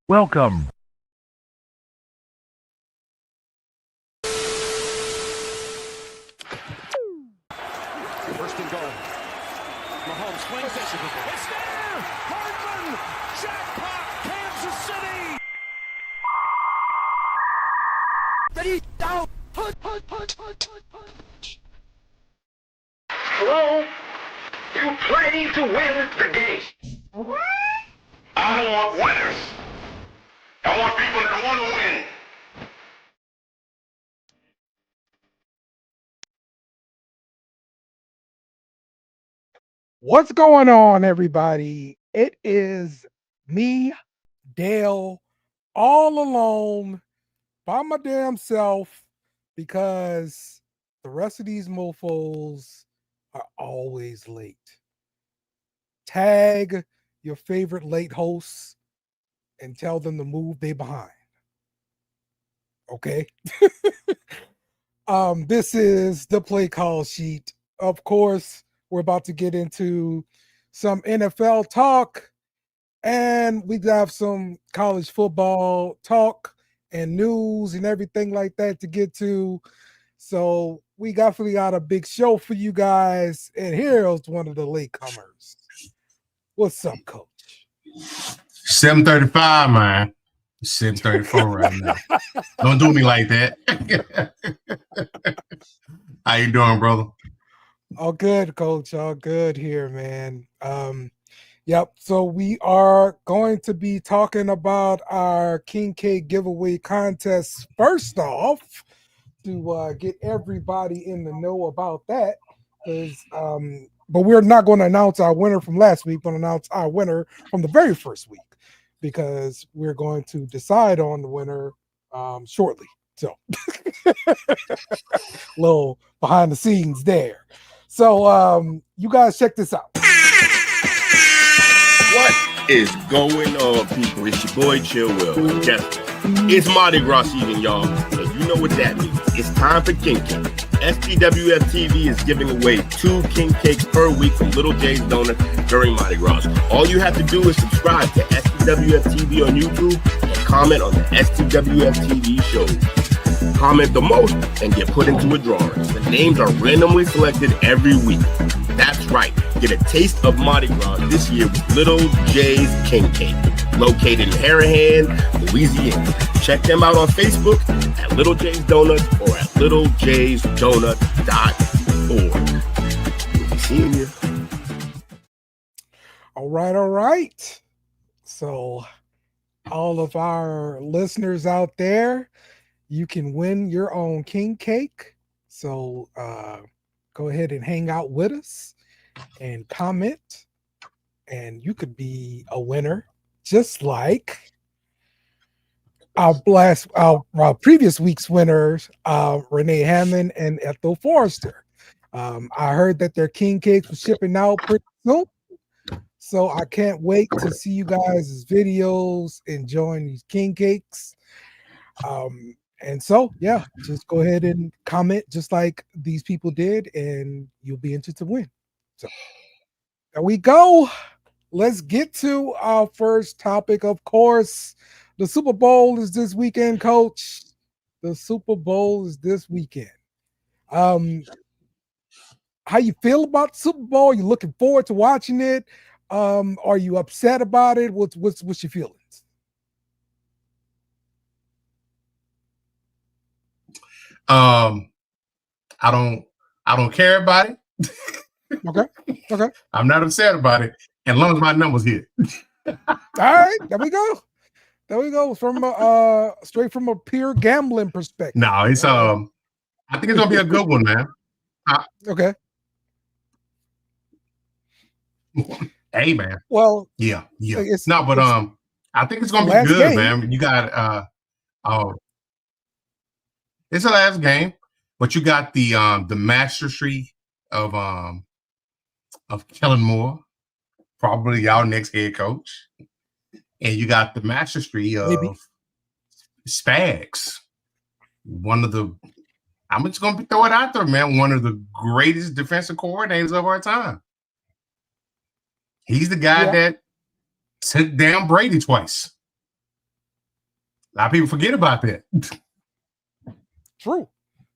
Welcome. First and goal. Mahomes flings it. It's there! Hardman! Jackpot! Kansas City! Ready, down! Punch! Hello? You planning to win the game? I want winners. I want people that want to win. What's going on, everybody? It is me, Dale, all alone by my damn self because the rest of these mofos are always late. Tag your favorite late hosts and tell them to move they behind. Okay? This is the play call sheet. Of course, we're about to get into some NFL talk, and we have some college football talk and news and everything like that to get to. So we definitely got a big show for you guys. And here's one of the latecomers. What's up, Coach? 7:35, man. 7:34 right now. Don't do me like that. How you doing, brother? All good, Coach. All good here, man. Yep. So we are going to be talking about our King Cake giveaway contest first off to get everybody in the know about that. But we're not going to announce our winner from last week. We're going to announce our winner from the very first week because we're going to decide on the winner shortly. So, little behind the scenes there. So, you guys check this out. What is going on, people? It's your boy Chill Will. It's Mardi Gras season, y'all, and you know what that means. It's time for King Cake. STWF TV is giving away 2 King Cakes per week from Little J's Donut during Mardi Gras. All you have to do is subscribe to STWF TV on YouTube and comment on the STWF TV shows. Comment the most and get put into a drawing. The names are randomly selected every week. That's right. Get a taste of Mardi Gras this year with Little J's King Cake, located in Harahan, Louisiana. Check them out on Facebook at Little J's Donuts or at littlejaysdonut.org. We'll be seeing you. All right. So, all of our listeners out there, you can win your own King Cake. So, go ahead and hang out with us and comment, and you could be a winner, just like our previous week's winners, Renee Hammond and Ethel Forrester. I heard that their King Cakes were shipping out pretty soon, so I can't wait to see you guys' videos enjoying these King Cakes. And so, yeah, just go ahead and comment just like these people did, and you'll be entered to win. So there we go. Let's get to our first topic. Of course, the Super Bowl is this weekend, Coach. The Super Bowl is this weekend. How you feel about the Super Bowl? Are you looking forward to watching it? Are you upset about it? What's your feelings? I don't care about it. Okay. I'm not upset about it, as long as my number's here. All right, there we go. From straight from a pure gambling perspective. No, it's I think it's gonna be a good one, man. Okay. Hey, man. Well, yeah. It's I think it's gonna be good, man. You got it's the last game, but you got the mastery of Kellen Moore, probably y'all next head coach, and you got the mastery of Spags, I'm just gonna throw it out there, man. One of the greatest defensive coordinators of our time. He's the guy that took down Brady twice. A lot of people forget about that. True.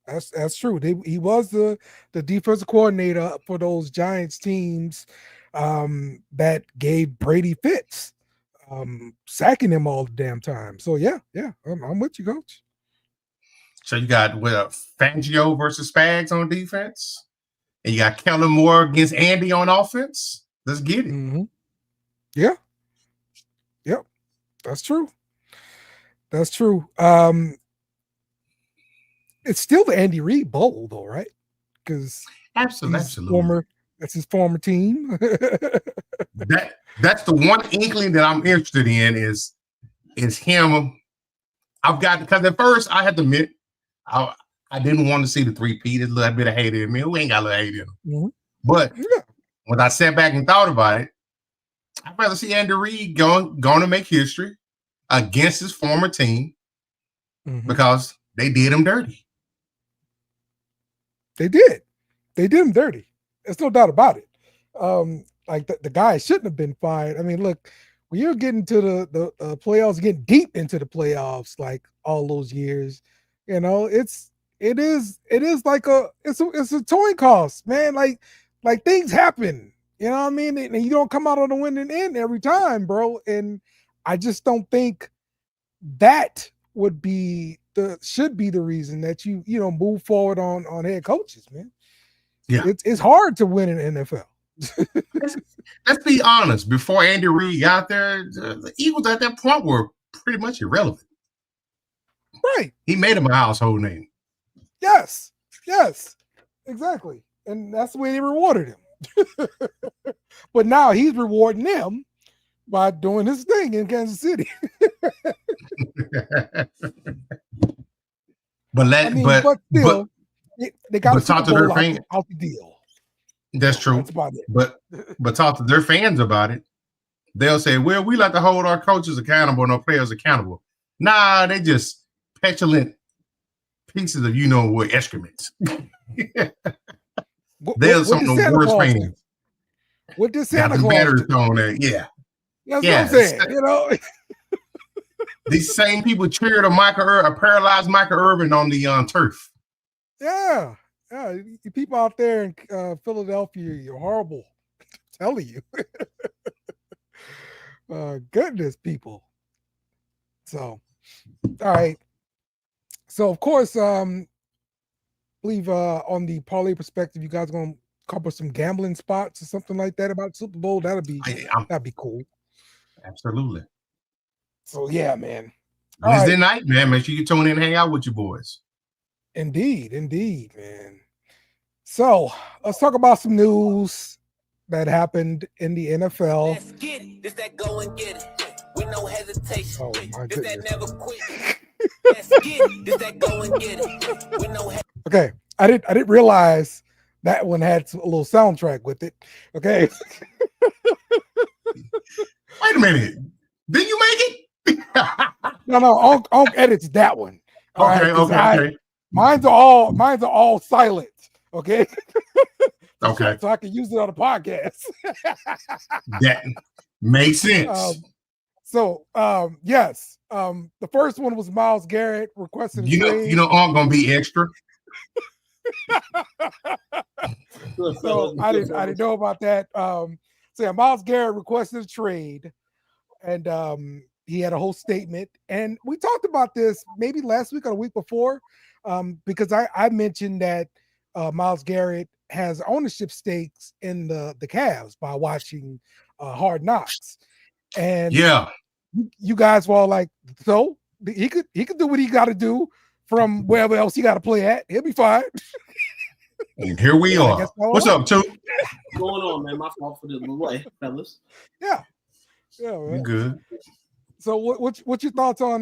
That's true. He was the defensive coordinator for those Giants teams that gave Brady fits, sacking him all the damn time. So yeah, I'm with you, Coach. So you got Fangio versus Spags on defense, and you got Kellen Moore against Andy on offense. Let's get it. Mm-hmm. Yeah. Yep. That's true. That's true. It's still the Andy Reid Bowl, though, right? Because absolutely, that's his former team. That's the one inkling that I'm interested in is him. I've got, because at first I had to admit I didn't want to see the 3-peat. There's a little bit of hate in me. We ain't got a little hate in him. Mm-hmm. But when I sat back and thought about it, I'd rather see Andy Reid going to make history against his former team because they did him dirty. They did him dirty. There's no doubt about it. Like the guy shouldn't have been fired. I mean, look, when you're getting to the playoffs, getting deep into the playoffs, like all those years, you know, it is like it's a toy cost, man. Like things happen, you know what I mean? And you don't come out on the winning end every time, bro. And I just don't think that should be the reason that you move forward on head coaches, man. Yeah, it's hard to win in the NFL. Let's be honest. Before Andy Reid got there, the Eagles at that point were pretty much irrelevant. Right. He made him a household name. Yes, exactly. And that's the way they rewarded him. But now he's rewarding them by doing his thing in Kansas City. But still, they got to talk to their fans out the deal. That's true. That's about it. But talk to their fans about it. They'll say, "Well, we like to hold our coaches accountable and our players accountable." Nah, they just petulant pieces of what excrements. There's something the worst fans. What did Santa Claus on there? Yeah. That's what I'm saying. These same people cheered a paralyzed Michael Irvin on the turf. Yeah. You people out there in Philadelphia, you're horrible. I'm telling you. Goodness, people. So, all right. So, of course, believe on the parlay perspective, you guys are going to cover some gambling spots or something like that about Super Bowl. That'd be cool. Absolutely. So yeah, man. Wednesday night, man. Make sure you tune in and hang out with your boys. Indeed, man. So let's talk about some news that happened in the NFL. Let's get it. This that go and get it. With no hesitation. Oh my goodness. This that never quit. Let's get it. This that go and get it. With no hesitation. Okay. I didn't realize that one had a little soundtrack with it. Okay. Wait a minute. Did you make it? No. Onk edits that one. Okay. Mine's are all silent. Okay. Okay. So I can use it on the podcast. That makes sense. Yes. The first one was Myles Garrett requesting a trade. I'm gonna be extra. So I didn't know about that. Myles Garrett requested a trade, and he had a whole statement. And we talked about this maybe last week or the week before, because I mentioned that Myles Garrett has ownership stakes in the Cavs by watching Hard Knocks. And yeah, you guys were all like, so he could do what he got to do from wherever else he got to play at. He'll be fine. And here we are. What's up, Two? What's going on, man? My fault for the way, fellas. Yeah, man. You good? So what's your thoughts on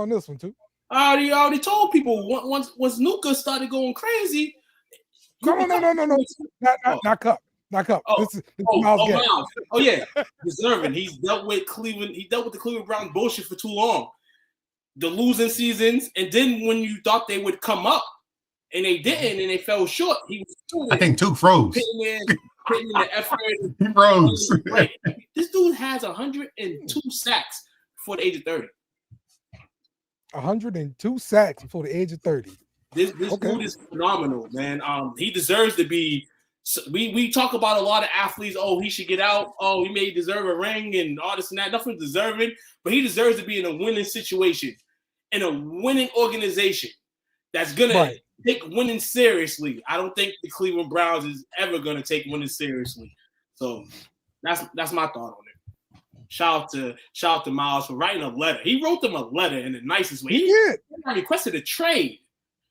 this one, Too? I already told people once Nuka started going crazy. No. Not Cup. This is Myles Garrett. Miles. Oh yeah, deserving. He's dealt with Cleveland. He dealt with the Cleveland Browns bullshit for too long. The losing seasons, and then when you thought they would come up, and they didn't, and they fell short. He was. I think Two froze. Putting in the effort. He froze. This dude has 102 sacks before the age of 30. 102 sacks before the age of 30. This dude is phenomenal, man. He deserves to be. We talk about a lot of athletes. Oh, he should get out. Oh, he may deserve a ring and all this and that. Nothing deserving, but he deserves to be in a winning situation, in a winning organization that's gonna take winning seriously. I don't think the Cleveland Browns is ever gonna take winning seriously. So that's my thought on it. Shout out to Myles for writing a letter. He wrote them a letter in the nicest way. He requested a trade.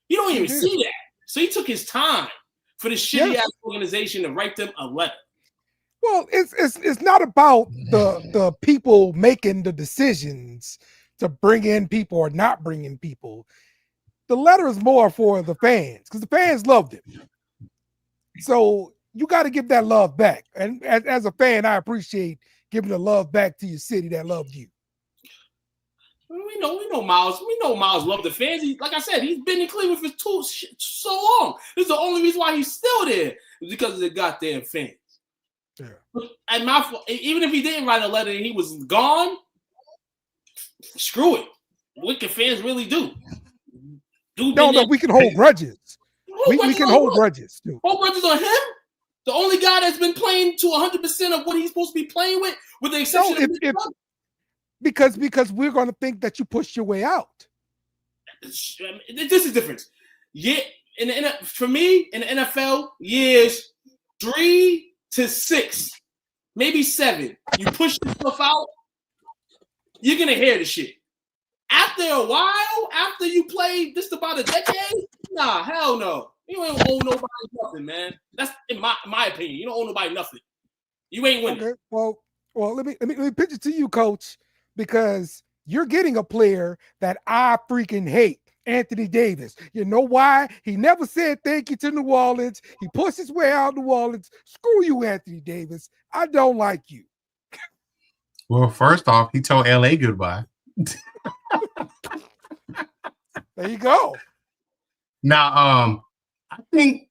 You don't even see that. So he took his time for this shitty ass organization to write them a letter. Well, it's not about the people making the decisions to bring in people or not bring in people. The letter is more for the fans because the fans loved him. So you got to give that love back. And as a fan, I appreciate giving the love back to your city that loved you. We know Myles. We know Myles loved the fans. Like I said, he's been in Cleveland for so long. This is the only reason why he's still there, is because of the goddamn fans. Yeah. And even if he didn't write a letter and he was gone, screw it. What can fans really do? No, we can hold grudges. We can hold grudges too. Hold grudges on him? The only guy that's been playing to 100% of what he's supposed to be playing with the exception of because we're going to think that you pushed your way out. This is different. Yeah, for me in the NFL, years 3 to 6, maybe 7. You push yourself out, you're gonna hear the shit. After a while, after you play just about a decade, nah, hell no. You ain't owe nobody nothing, man. That's in my opinion. You don't owe nobody nothing. You ain't winning. Okay, well, let me pitch it to you, Coach, because you're getting a player that I freaking hate, Anthony Davis. You know why? He never said thank you to New Orleans. He pushed his way out of New Orleans. Screw you, Anthony Davis. I don't like you. Well, first off, he told LA goodbye. There you go. Now, I think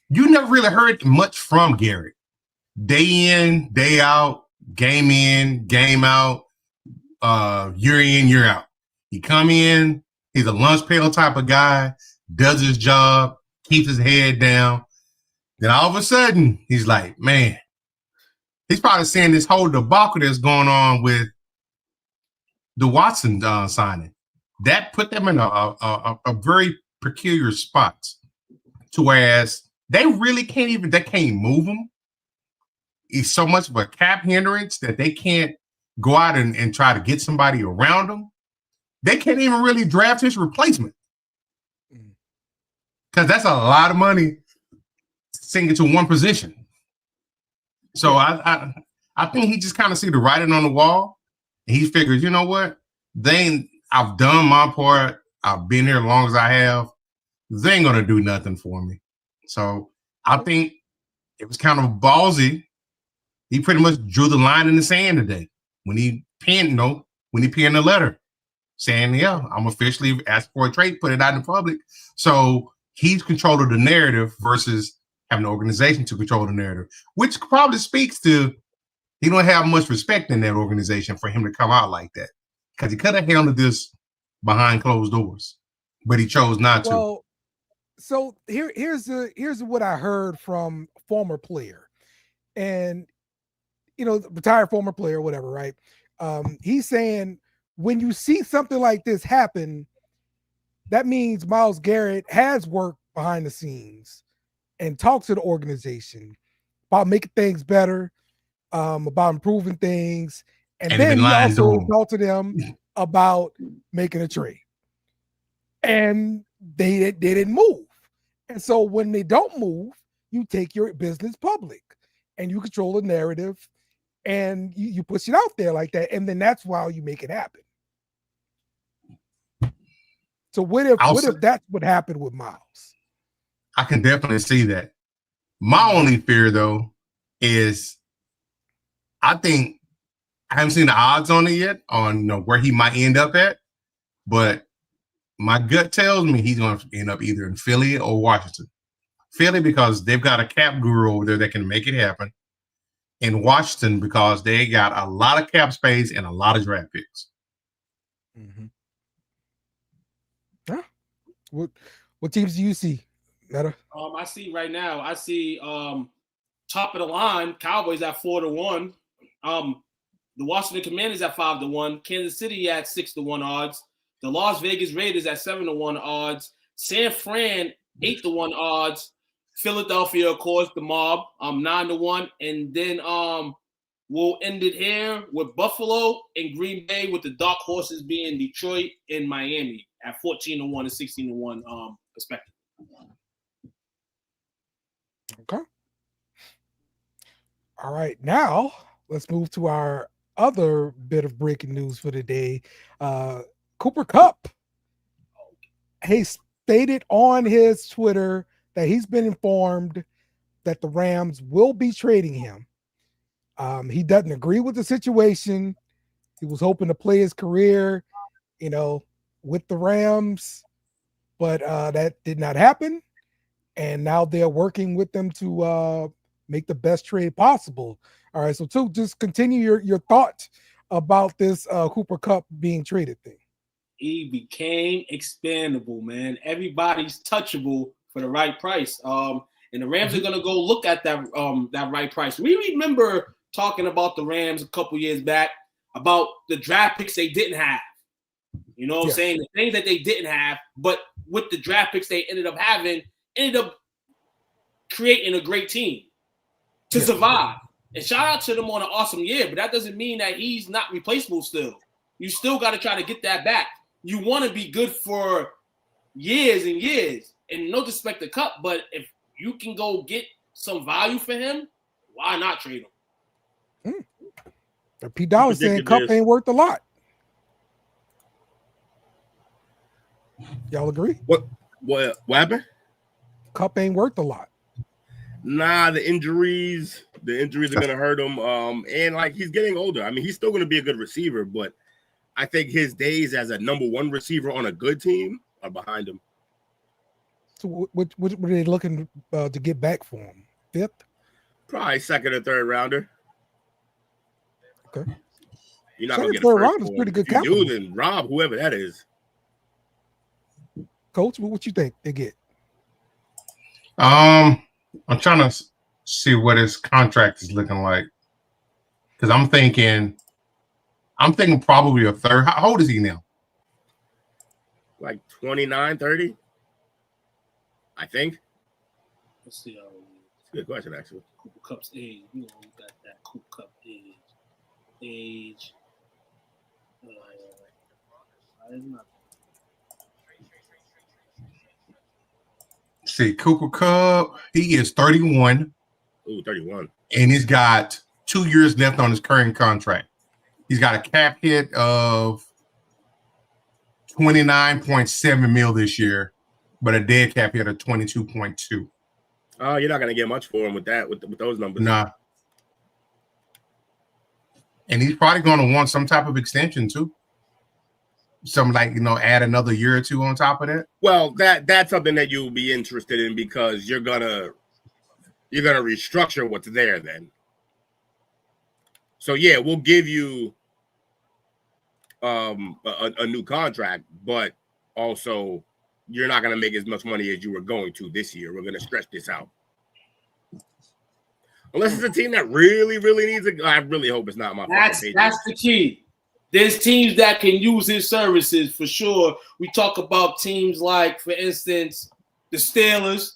you never really heard much from Garrett. Day in, day out, game in, game out, year in, year out. He come in, he's a lunch pail type of guy, does his job, keeps his head down. Then all of a sudden, he's like, man, he's probably seeing this whole debacle that's going on with the Watson signing. That put them in a very peculiar spot, to whereas they really can't move him. He's so much of a cap hindrance that they can't go out and try to get somebody around him. They can't even really draft his replacement, because that's a lot of money sinking to one position. So I think he just kind of see the writing on the wall, and he figures, you know what? I've done my part. I've been here as long as I have. They ain't gonna do nothing for me. So I think it was kind of ballsy. He pretty much drew the line in the sand today when he penned the letter saying, yeah, I'm officially asking for a trade, put it out in public. So he's controlling the narrative versus having an organization to control the narrative, which probably speaks to he don't have much respect in that organization for him to come out like that, because he could have handled this behind closed doors, but he chose not to. Well, so here's what I heard from a former player, and retired former player, whatever, right? He's saying when you see something like this happen, that means Myles Garrett has worked behind the scenes and talked to the organization about making things better, about improving things, and then he also talked to them about making a trade, and they didn't move. And so when they don't move, you take your business public and you control the narrative and you push it out there like that. And then that's why you make it happen. So what if that's what happened with Myles? I can definitely see that. My only fear though is I think I haven't seen the odds on it yet on where he might end up at, but my gut tells me he's going to end up either in Philly or Washington. Philly because they've got a cap guru over there that can make it happen, and Washington because they got a lot of cap space and a lot of draft picks. Mm-hmm. What teams do you see, Meta? I see right now. I see top of the line Cowboys at 4-1. The Washington Commanders at 5-1. Kansas City at 6-1 odds. The Las Vegas Raiders at 7-1 odds. San Fran 8-1 odds. Philadelphia, of course, the Mob 9-1, and then we'll end it here with Buffalo and Green Bay, with the dark horses being Detroit and Miami at 14-1 and 16-1 respectively. Okay. All right, now let's move to our other bit of breaking news for the day. Cooper Kupp, he stated on his Twitter that he's been informed that the Rams will be trading him. He doesn't agree with the situation. He was hoping to play his career, with the Rams, but that did not happen. And now they're working with them to make the best trade possible. All right, so just continue your thought about this Cooper Kupp being traded thing. He became expandable, man. Everybody's touchable for the right price. And the Rams are gonna go look at that right price. We remember talking about the Rams a couple years back about the draft picks they didn't have. You know what I'm saying? The things that they didn't have, but with the draft picks they ended up creating a great team to survive. And shout out to them on an awesome year, but that doesn't mean that he's not replaceable still. You still got to try to get that back. You want to be good for years and years. And no disrespect to Kupp, but if you can go get some value for him, why not trade him? P. Dollar saying Kupp ain't worth a lot. Y'all agree? What happened? Kupp ain't worth a lot. Nah, the injuries are gonna hurt him. And like he's getting older. I mean, he's still gonna be a good receiver, but I think his days as a number one receiver on a good team are behind him. So what were they looking to get back for him? Fifth? Probably second or third rounder. Okay. You're not Second, gonna get third a first round is for pretty him. good If you capital. do, then Rob, whoever that is. Coach, what you think they get? I'm trying to see what his contract is looking like, because I'm thinking probably a third. How old is he now? Like 29, 30, I think. Let's see. That's a good question, actually. Cooper Kupp's age. You got that Cooper Kupp age. See, Cooper Kupp, he is 31. Ooh, 31. And he's got 2 years left on his current contract. He's got a cap hit of $29.7 million this year, but a dead cap hit of 22.2. Oh, you're not gonna get much for him with that, with those numbers. Nah. And he's probably going to want some type of extension too. Some add another year or two on top of that. Well, that's something that you'll be interested in because you're gonna restructure what's there then. So yeah, we'll give you a new contract, but also you're not going to make as much money as you were going to this year. We're going to stretch this out. Unless it's a team that really, really needs it. I really hope it's not my That's the key. There's teams that can use his services for sure. We talk about teams like, for instance, the Steelers.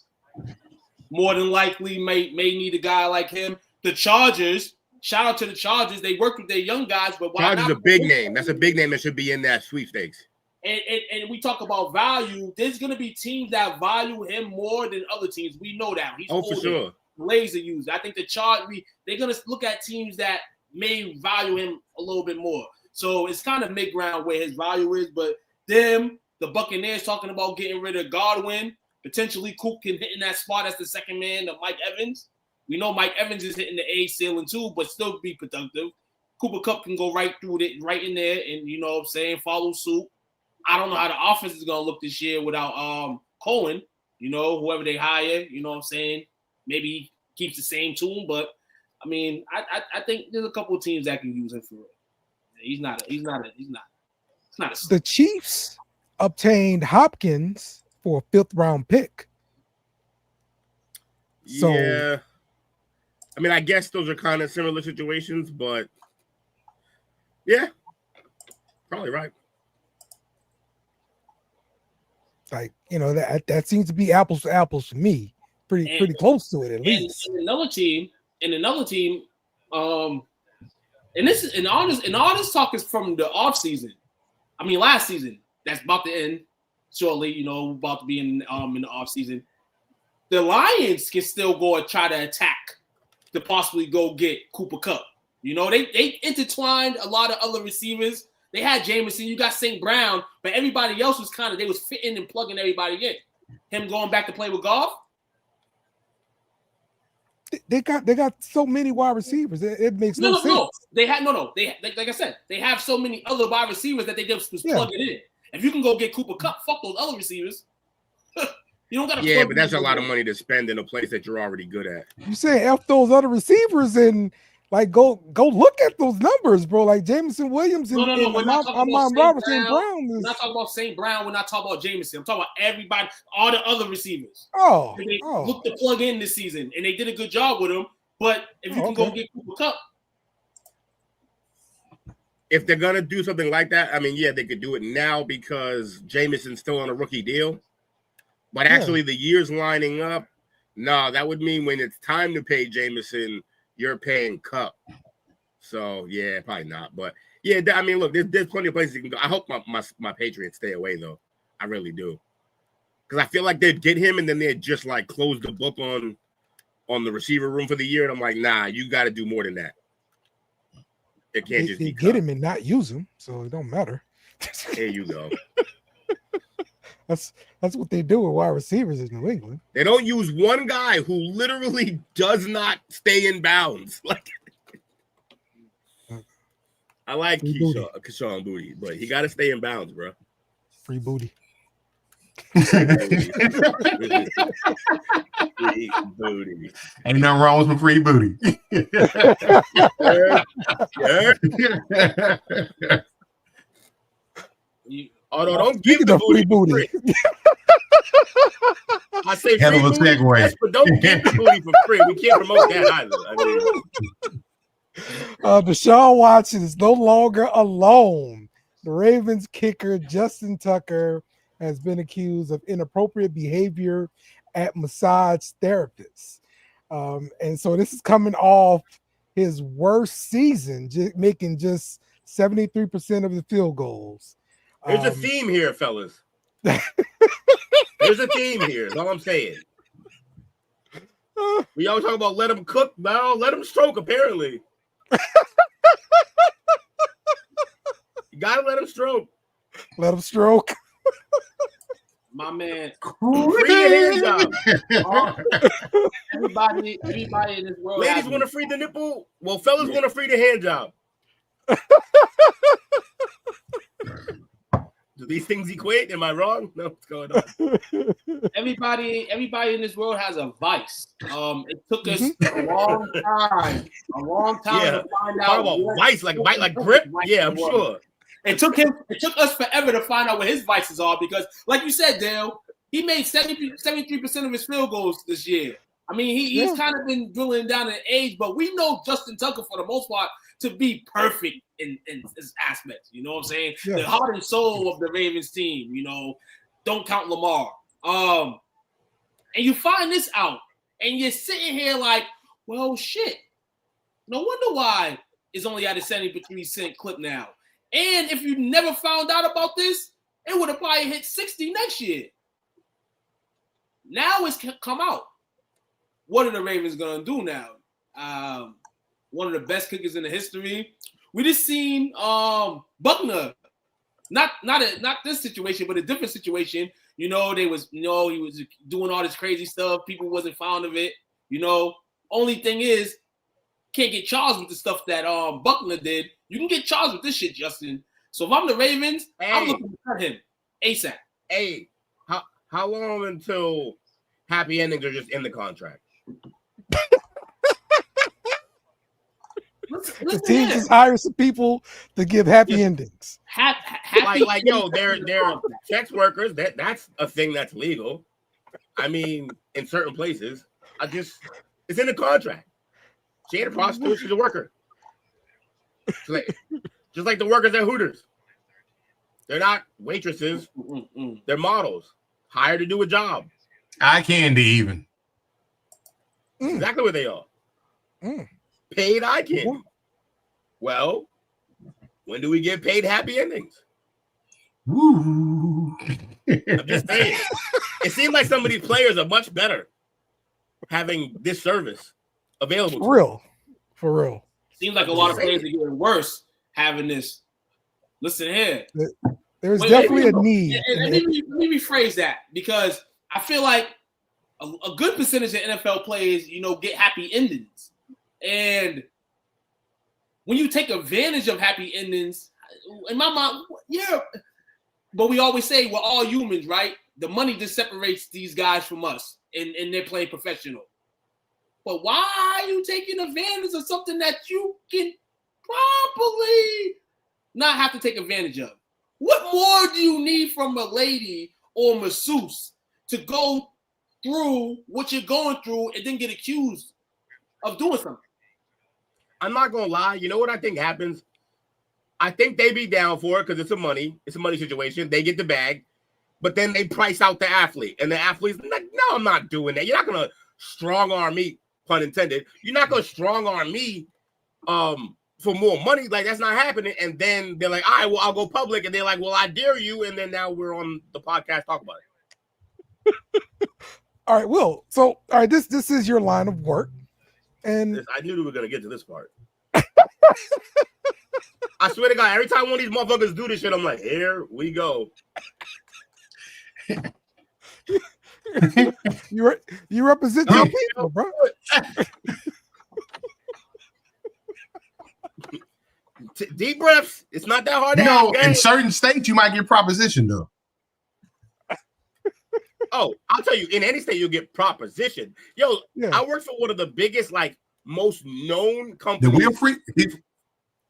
More than likely may need a guy like him. The Chargers. Shout out to the Chargers. They work with their young guys, but why Chargers not? A big name. That's a big name that should be in that sweepstakes. And we talk about value. There's going to be teams that value him more than other teams. We know that. He's older, for sure. laser user. I think the Chargers, they're going to look at teams that may value him a little bit more. So it's kind of mid-ground where his value is. But the Buccaneers talking about getting rid of Godwin. Potentially Coop can hit in that spot as the second man to Mike Evans. We know Mike Evans is hitting the age ceiling too, but still be productive. Cooper Kupp can go right through it, right in there, and follow suit. I don't know how the offense is gonna look this year without Cohen. Whoever they hire, maybe he keeps the same tune, but I mean, I think there's a couple of teams that can use him for it. He's not. The Chiefs obtained Hopkins for a 5th round pick. So, yeah. I mean, I guess those are kind of similar situations, but yeah, probably right. like, you know, that seems to be apples to apples for me. Pretty close to it at least. And another team, and all this talk is from the off season. I mean, last season that's about to end shortly. You know, about to be in the off season. The Lions can still go and try to attack to possibly go get Cooper Kupp. You know, they intertwined a lot of other receivers. They had Jameson, you got St. Brown, but everybody else was they was fitting and plugging everybody in. Him going back to play with golf. They got so many wide receivers. It makes no sense. No. They like I said, they have so many other wide receivers that they just was plugging in. If you can go get Cooper Kupp, fuck those other receivers. You don't got to. Yeah, but that's a lot of money to spend in a place that you're already good at. You say F those other receivers and like go look at those numbers, bro. Like Jameson Williams and We're not talking about Robinson Brown. We're not talking about St. Brown. We're not talking about Jameson. I'm talking about everybody, all the other receivers. They looked to plug in this season, and they did a good job with them. But if you can go get Cooper Kupp, if they're gonna do something like that, I mean, yeah, they could do it now because Jameson's still on a rookie deal. But actually, the years lining up, no, that would mean when it's time to pay Jameson, you're paying Kupp. So, yeah, probably not. But, yeah, I mean, look, there's plenty of places you can go. I hope my Patriots stay away, though. I really do. Because I feel like they'd get him, and then they'd just, like, close the book on the receiver room for the year. And I'm like, nah, you got to do more than that. It can't just be get him and not use him, so it don't matter. There you go. That's what they do with wide receivers in New England. They don't use one guy who literally does not stay in bounds. Like, I like Keyshawn Booty, but he got to stay in bounds, bro. Free booty. Free booty. Ain't nothing wrong with some free booty. Although don't give the booty for free. I say hell of a segue. Yes, but don't give the booty for free. We can't promote that either. I mean, Deshaun Watson is no longer alone. The Ravens kicker Justin Tucker has been accused of inappropriate behavior at massage therapists. And so this is coming off his worst season, making just 73% of the field goals. There's a theme here, fellas. There's a theme here. That's all I'm saying. We always talk about let him cook. Now let him stroke, apparently. You gotta let him stroke. Let him stroke. My man. Free your hands out. Everybody in this world. Ladies want to free the nipple. Well, fellas want to free the hand job. Do these things equate? Am I wrong? No, what's going on? Everybody in this world has a vice. It took us a long time to find out. Talk about vice, like grip. Yeah, I'm sure. It took us forever to find out what his vices are because, like you said, Dale, he made 73% of his field goals this year. I mean, he's kind of been drilling down in age, but we know Justin Tucker for the most part to be perfect in his aspects. You know what I'm saying? Yeah. The heart and soul of the Ravens team. You know, don't count Lamar. And you find this out, and you're sitting here like, well, shit. No wonder why it's only at a 73% clip now. And if you never found out about this, it would have probably hit 60 next year. Now it's come out. What are the Ravens gonna do now? One of the best kickers in the history. We just seen Buckner, not this situation, but a different situation. You know, he was doing all this crazy stuff. People wasn't fond of it. You know, only thing is, can't get charged with the stuff that Buckner did. You can get charged with this shit, Justin. So if I'm the Ravens, I'm looking to cut him ASAP. Hey, how long until happy endings are just in the contract? The team just hires some people to give happy endings. Happy like yo, they're sex workers. That's a thing that's legal. I mean, in certain places, it's in the contract. She ain't a prostitute, she's a worker. Just like the workers at Hooters. They're not waitresses, they're models, hired to do a job. Eye candy, even. Exactly what they are. Paid eye candy. Well, when do we get paid happy endings? Woo. I'm just saying. It seems like some of these players are much better having this service available. For real. Seems like a lot of players are getting worse having this. Listen here. There's definitely a need. Let me rephrase that, because I feel like a good percentage of NFL players, get happy endings. And when you take advantage of happy endings, in my mind, yeah. But we always say we're all humans, right? The money just separates these guys from us, and they're playing professional. But why are you taking advantage of something that you can probably not have to take advantage of? What more do you need from a lady or masseuse to go through what you're going through and then get accused of doing something? I'm not gonna lie. You know what I think happens? I think they be down for it because it's a money situation. They get the bag, but then they price out the athlete, and the athlete's like, "No, I'm not doing that. You're not gonna strong arm me, pun intended. You're not gonna strong arm me, for more money. Like, that's not happening." And then they're like, "All right, well, I'll go public," and they're like, "Well, I dare you." And then now we're on the podcast talking about it. All right, Will. So, all right, this is your line of work, and I knew we were gonna get to this part. I swear to God, every time one of these motherfuckers do this shit, I'm like, here we go. you represent your people, bro. Deep breaths. It's not that hard to have. In certain states, you might get propositioned, though. Oh, I'll tell you, in any state, you'll get propositioned. Yo, yeah. I work for one of the biggest, most known companies. The Wheel Freak?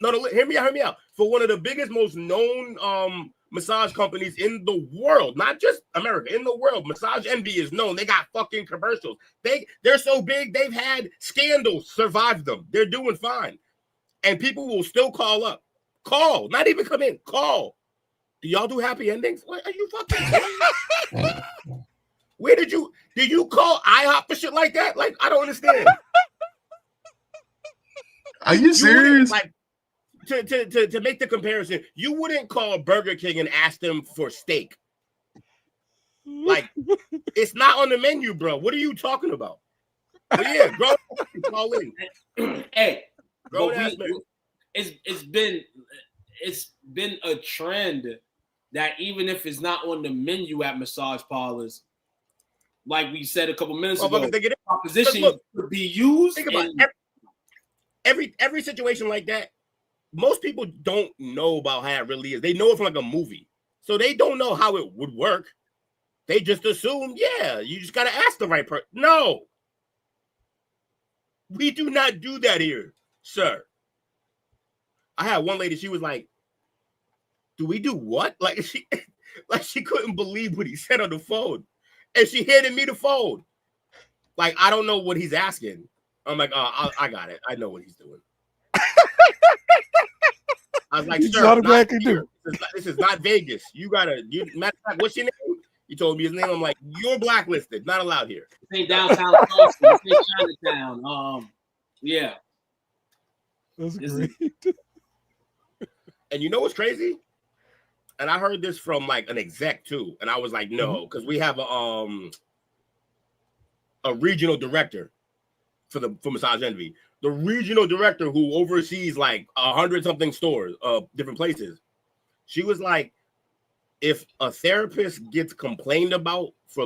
No, hear me out. For one of the biggest, most known massage companies in the world, not just America, in the world. Massage Envy is known. They got fucking commercials. They're so big, they've had scandals survive them. They're doing fine. And people will still call up. Call, not even come in. Call. Do y'all do happy endings? What are you fucking Where did you call IHOP for shit like that? Like, I don't understand. Are you serious? To make the comparison, you wouldn't call Burger King and ask them for steak. Like, it's not on the menu, bro. What are you talking about? But yeah, grown call in. Hey, it's been a trend that even if it's not on the menu at massage parlors, like we said a couple minutes ago, proposition could be used. Think about every situation like that. Most people don't know about how it really is. They know it from a movie. So they don't know how it would work. They just assume, yeah, you just got to ask the right person. No. We do not do that here, sir. I had one lady, she was like, do we do what? She couldn't believe what he said on the phone. And she handed me the phone. Like, I don't know what he's asking. I'm like, oh, I got it. I know what he's doing. I was like, sir, this is not Vegas. Matter of fact, what's your name? You told me his name. I'm like, you're blacklisted. Not allowed here. This ain't downtown Austin. This ain't Chinatown. Yeah. That's great. And you know what's crazy? And I heard this from an exec too. And I was like, no, because we have a regional director for Massage Envy. The regional director who oversees 100-something stores, different places. She was like, if a therapist gets complained about for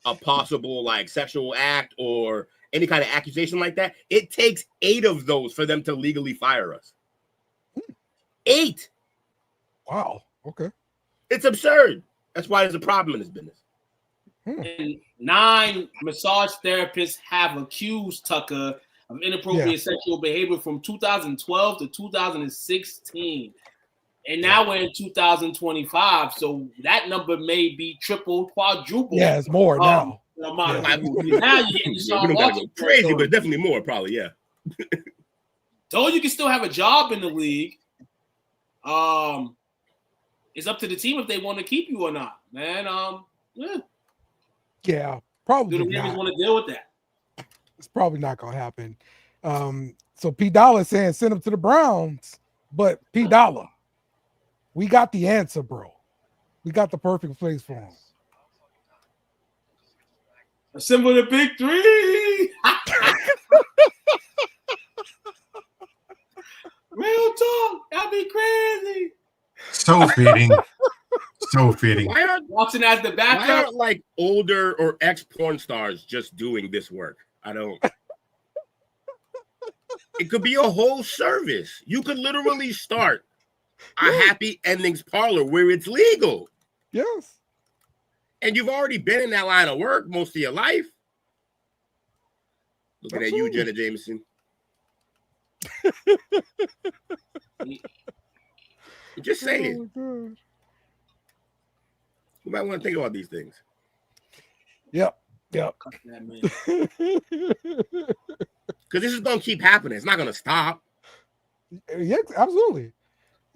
a possible sexual act or any kind of accusation like that, it takes 8 of those for them to legally fire us. 8. Wow. Okay. It's absurd. That's why there's a problem in this business. And 9 massage therapists have accused Tucker of inappropriate sexual behavior from 2012 to 2016. And now we're in 2025, so that number may be triple, quadruple. Yeah, it's more now. Now you're getting the We Sean don't gotta Watson go crazy, story. but definitely more, probably. Yeah. So you can still have a job in the league. It's up to the team if they want to keep you or not, man. Yeah, Do probably the Ravens not. want to deal with that? It's probably not gonna happen. So P Dollar saying send him to the Browns, but P Dollar, we got the answer, bro. We got the perfect place for him. Assemble the big three. Real talk, that'd be crazy. So fitting. So fitting. Why aren't Watson as the backup. like older or ex-porn stars just doing this work? I don't. It could be a whole service. You could literally start a happy endings parlor where it's legal. Yes. And you've already been in that line of work most of your life. Looking at you, Jenna Jameson. Just saying. Oh, You might want to think about these things. Yep. Because this is going to keep happening. It's not going to stop. Yeah, absolutely.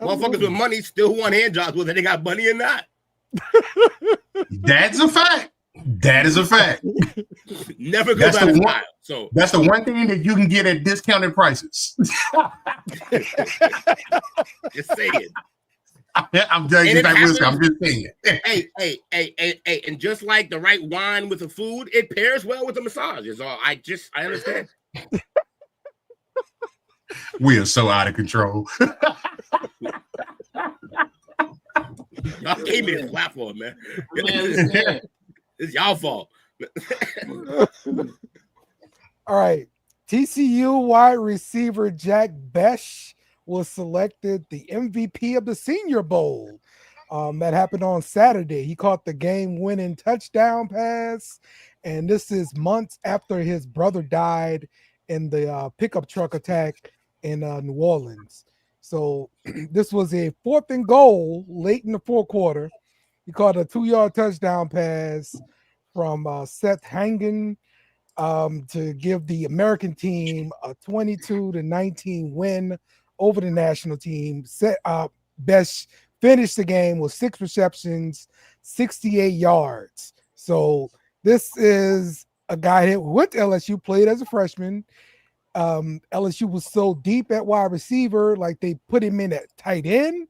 Motherfuckers with money still want hand jobs, whether they got money or not. That's a fact. That is a fact. Never goes out of style. So that's the one thing that you can get at discounted prices. Just saying. I'm just saying. Hey, and just like the right wine with the food, it pairs well with the massage. Is all. I understand. We are so out of control. Y'all gave me this platform, man. It's y'all fault. All right. TCU wide receiver Jack Besh was selected the MVP of the Senior Bowl. That happened on Saturday. He caught the game-winning touchdown pass, and this is months after his brother died in the pickup truck attack in New Orleans. So this was a 4th and goal late in the fourth quarter. He caught a 2-yard touchdown pass from Seth Hangen to give the American team a 22-19 win over the national team. Besh finished the game with 6 receptions, 68 yards. So this is a guy that went to LSU, played as a freshman. LSU was so deep at wide receiver, like they put him in at tight end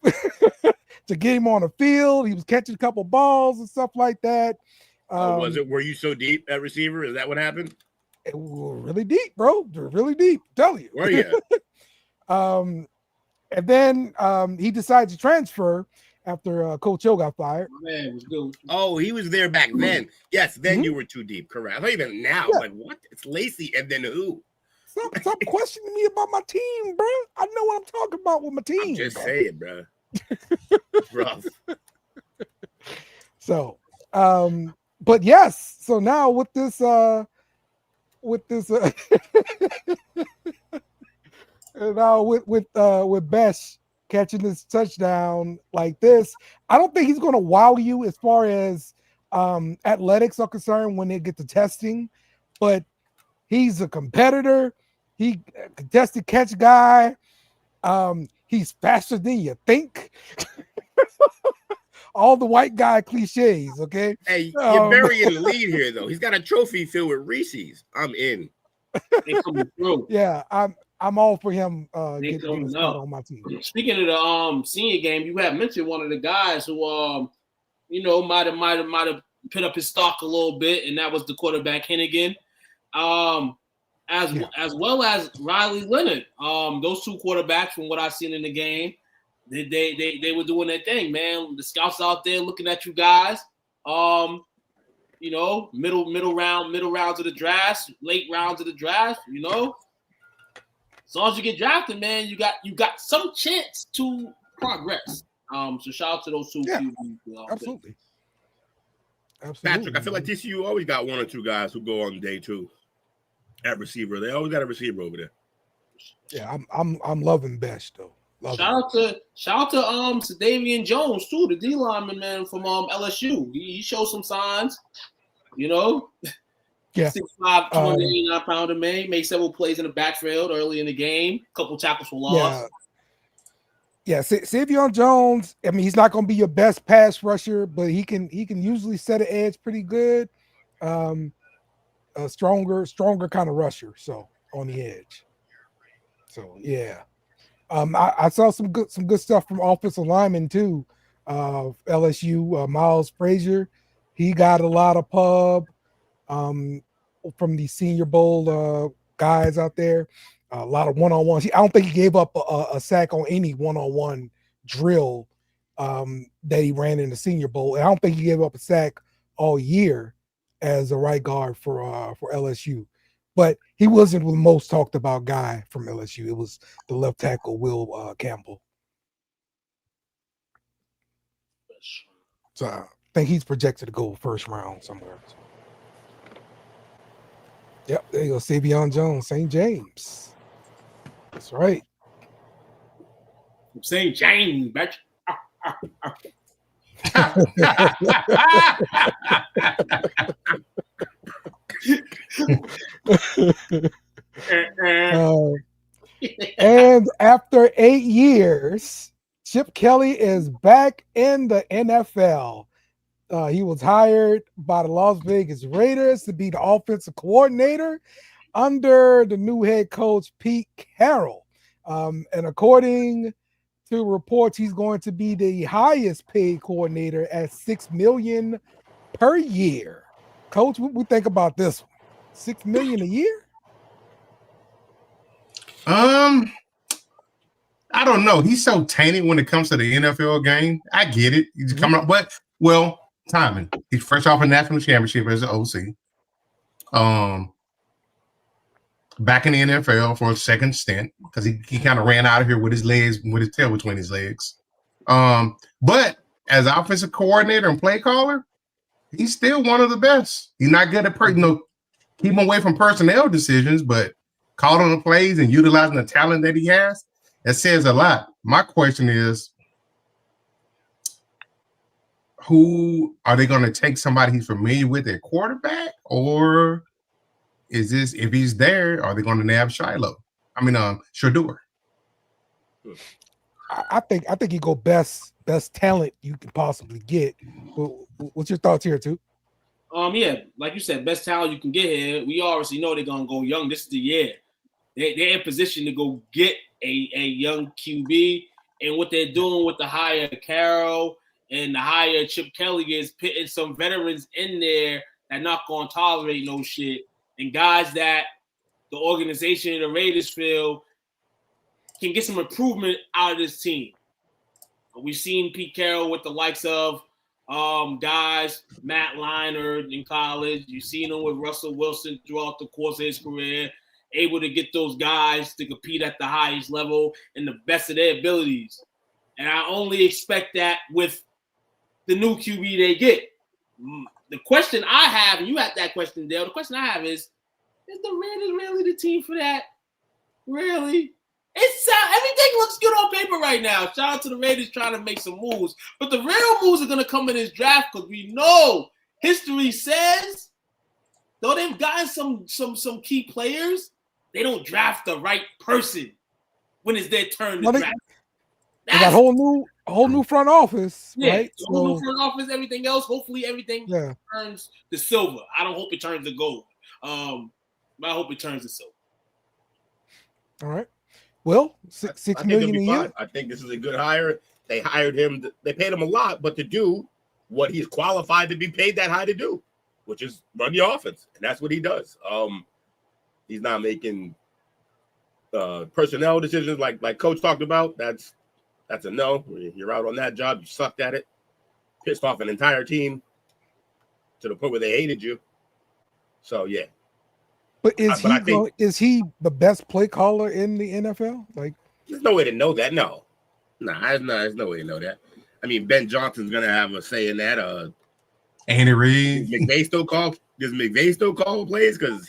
to get him on the field. He was catching a couple balls and stuff like that. Was it? Were you so deep at receiver? Is that what happened? It was really deep, bro. They're really deep. Tell you. Were you? And then he decided to transfer after Coach O got fired. Man, it was good. Oh, he was there back then. Yes, then you were too deep. Correct. I thought even now, like what? It's Lacey, and then who? Stop questioning me about my team, bro. I know what I'm talking about with my team. I'm just saying, bro. Rough. So, but yes. So now with this, now with Besh catching this touchdown like this, I don't think he's going to wow you as far as athletics are concerned when they get to testing, but he's a competitor. He contested catch guy. He's faster than you think. All the white guy cliches, okay? Hey, you're burying the lead here, though. He's got a trophy filled with Reese's. I'm in. Yeah, I'm all for him getting a spot on my team. Speaking of the senior game, you had mentioned one of the guys who might have put up his stock a little bit, and that was the quarterback Hennigan. As well as Riley Leonard. Those two quarterbacks, from what I've seen in the game, they were doing their thing, man. The scouts out there looking at you guys. Middle rounds of the draft, late rounds of the draft. As long as you get drafted, man, you got some chance to progress. So shout out to those two. Yeah, absolutely. Patrick, I feel like TCU always got one or two guys who go on day 2 at receiver. They always got a receiver over there. Yeah, I'm loving Besh though. Shout out to Sadavian Jones too, the D lineman man from LSU. He showed some signs, you know. Yeah. 6'5", 289-pounder man. He made several plays in the backfield early in the game. Couple tackles for loss. Yeah, Savion Jones. I mean, he's not going to be your best pass rusher, but he can usually set an edge pretty good. A stronger kind of rusher. So on the edge. So yeah. I saw some good stuff from offensive linemen too. LSU, Miles Frazier, he got a lot of pub from the Senior Bowl guys out there. A lot of one-on-ones. I don't think he gave up a sack on any one-on-one drill that he ran in the Senior Bowl. And I don't think he gave up a sack all year as a right guard for LSU. But he wasn't the most talked about guy from LSU. It was the left tackle, Will Campbell. So I think he's projected to go first round somewhere. Yep, there you go. Savion Jones, St. James. That's right. St. James, bitch. And after 8 years, Chip Kelly is back in the NFL. He was hired by the Las Vegas Raiders to be the offensive coordinator under the new head coach, Pete Carroll. And according to reports, he's going to be the highest paid coordinator at $6 million per year. Coach, what we think about this one? $6 million a year? I don't know. He's so tainted when it comes to the NFL game. I get it. He's coming up, but timing. He's fresh off a national championship as an OC. Back in the NFL for a second stint because he kind of ran out of here with his legs, with his tail between his legs. But as offensive coordinator and play caller, he's still one of the best. He's not good at keep him away from personnel decisions, but calling the plays and utilizing the talent that he has, that says a lot. My question is, who are they going to take? Somebody he's familiar with at quarterback, or is this, if he's there, are they going to nab Shador? I think you go best talent you can possibly get. What's your thoughts here, too? Yeah, like you said, best talent you can get here. We obviously know they're gonna go young. This is the year. They're in position to go get a young QB, and what they're doing with the hire Carroll and the hire Chip Kelly is putting some veterans in there that not gonna tolerate no shit, and guys that the organization and the Raiders feel can get some improvement out of this team. We've seen Pete Carroll with the likes of guys, Matt Leinart in college. You've seen him with Russell Wilson throughout the course of his career, able to get those guys to compete at the highest level and the best of their abilities. And I only expect that with the new QB they get. The question I have, and you had that question, Dale, the question I have is the Raiders really the team for that? Really? Everything looks good on paper right now. Shout out to the Raiders trying to make some moves. But the real moves are going to come in this draft because we know history says, though they've gotten some key players, they don't draft the right person when it's their turn to draft. They got a whole new front office, right? So whole new front office, everything else. Hopefully everything turns to silver. I don't hope it turns to gold. But I hope it turns to silver. All right. Well, $6 million a year. I think this is a good hire. They hired him. They paid him a lot, but to do what he's qualified to be paid that high to do, which is run the offense, and that's what he does. He's not making personnel decisions like Coach talked about. That's a no. You're out on that job. You sucked at it. Pissed off an entire team to the point where they hated you. So yeah. But is he the best play caller in the NFL? Like, there's no way to know that. No, there's no way to know that. I mean, Ben Johnson's gonna have a say in that. Andy Reid, does McVay still call plays because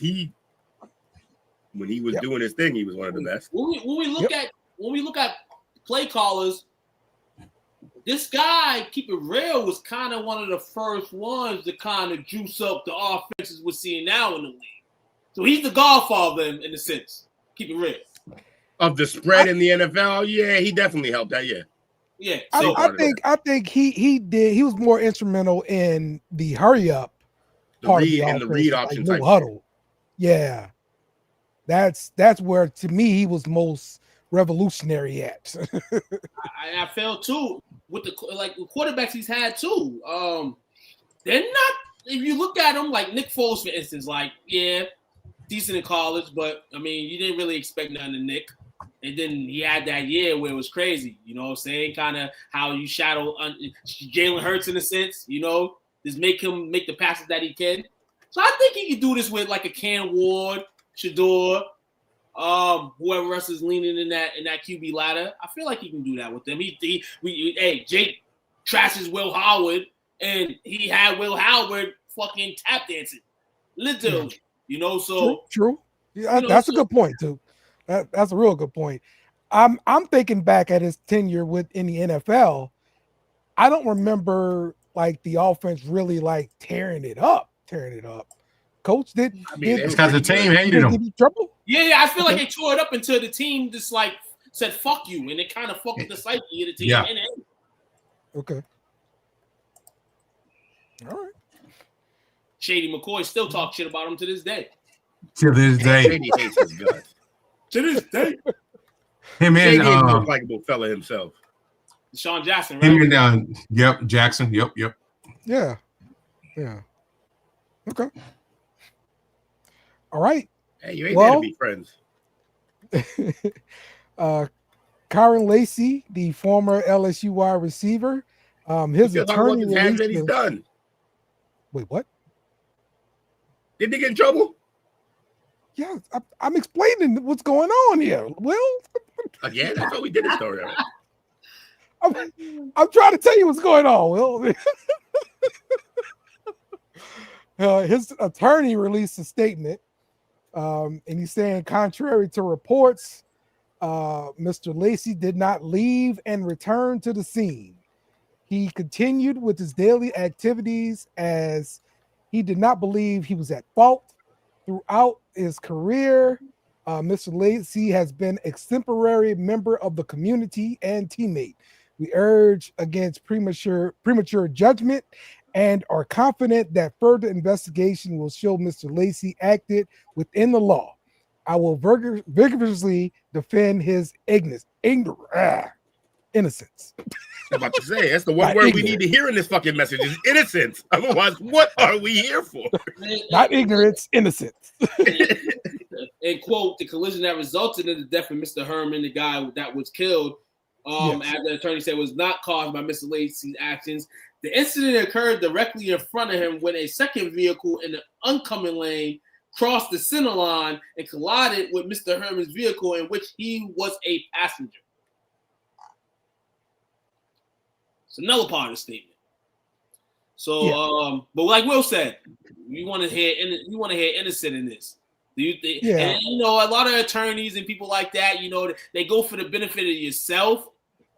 when he was doing his thing, he was one of the best. When we look at play callers, this guy, keep it real, was kind of one of the first ones to kind of juice up the offenses we're seeing now in the league. So he's the godfather in a sense. Keep it real. Of the spread in the NFL, yeah, he definitely helped that. Yeah, Yeah. So I think he was more instrumental in the hurry up part of the offense, the read option no type huddle. Yeah, that's where to me he was most revolutionary at. I felt too with the quarterbacks he's had too. They're not. If you look at them, like Nick Foles, for instance, like decent in college, but I mean, you didn't really expect nothing of Nick. And then he had that year where it was crazy, you know what I'm saying? Kind of how you shadow Jalen Hurts in a sense, you know, just make him make the passes that he can. So I think he can do this with like a Cam Ward, Shador, whoever else is leaning in that QB ladder. I feel like he can do that with them. Jake trashes Will Howard, and he had Will Howard fucking tap dancing, literally, you know. So true. Yeah, that's a good point too. That's a real good point. I'm thinking back at his tenure in the NFL. I don't remember like the offense really like tearing it up. Coach did. I mean, it's because the team hated him. Trouble? Yeah. I feel like they tore it up until the team just like said "fuck you," and it kind of fucked the psyche of the team. Yeah. Okay. All right. Shady McCoy still talk shit about him to this day. To this day. Shady hates his guts. To this day. Him Shady and is a likable fella himself. Sean Jackson, right? Him and Jackson. Yep. Yeah. Okay. All right. Hey, you ain't there to be friends. Kyron Lacy, the former LSU wide receiver, his attorney released he's done. Wait, what? Did they get in trouble? Yeah, I'm explaining what's going on here. Will? Again, I thought we did a story. Right? I'm trying to tell you what's going on, Will. His attorney released a statement, and he's saying, contrary to reports, Mr. Lacy did not leave and return to the scene. He continued with his daily activities as he did not believe he was at fault. Throughout his career, Mr. Lacy has been an exemplary member of the community and teammate. We urge against premature judgment and are confident that further investigation will show Mr. Lacy acted within the law. I will vigorously defend his innocence. I'm about to say, that's the one word we need to hear in this fucking message is innocence. Otherwise, what are we here for? Not ignorance, innocence. And quote, the collision that resulted in the death of Mr. Herman, the guy that was killed, as the attorney said, was not caused by Mr. Lacy's actions. The incident occurred directly in front of him when a second vehicle in the oncoming lane crossed the center line and collided with Mr. Herman's vehicle in which he was a passenger. It's another part of the statement. So, but like Will said, you want to hear innocent in this. Do you think? Yeah. And you know, a lot of attorneys and people like that, you know, they go for the benefit of yourself.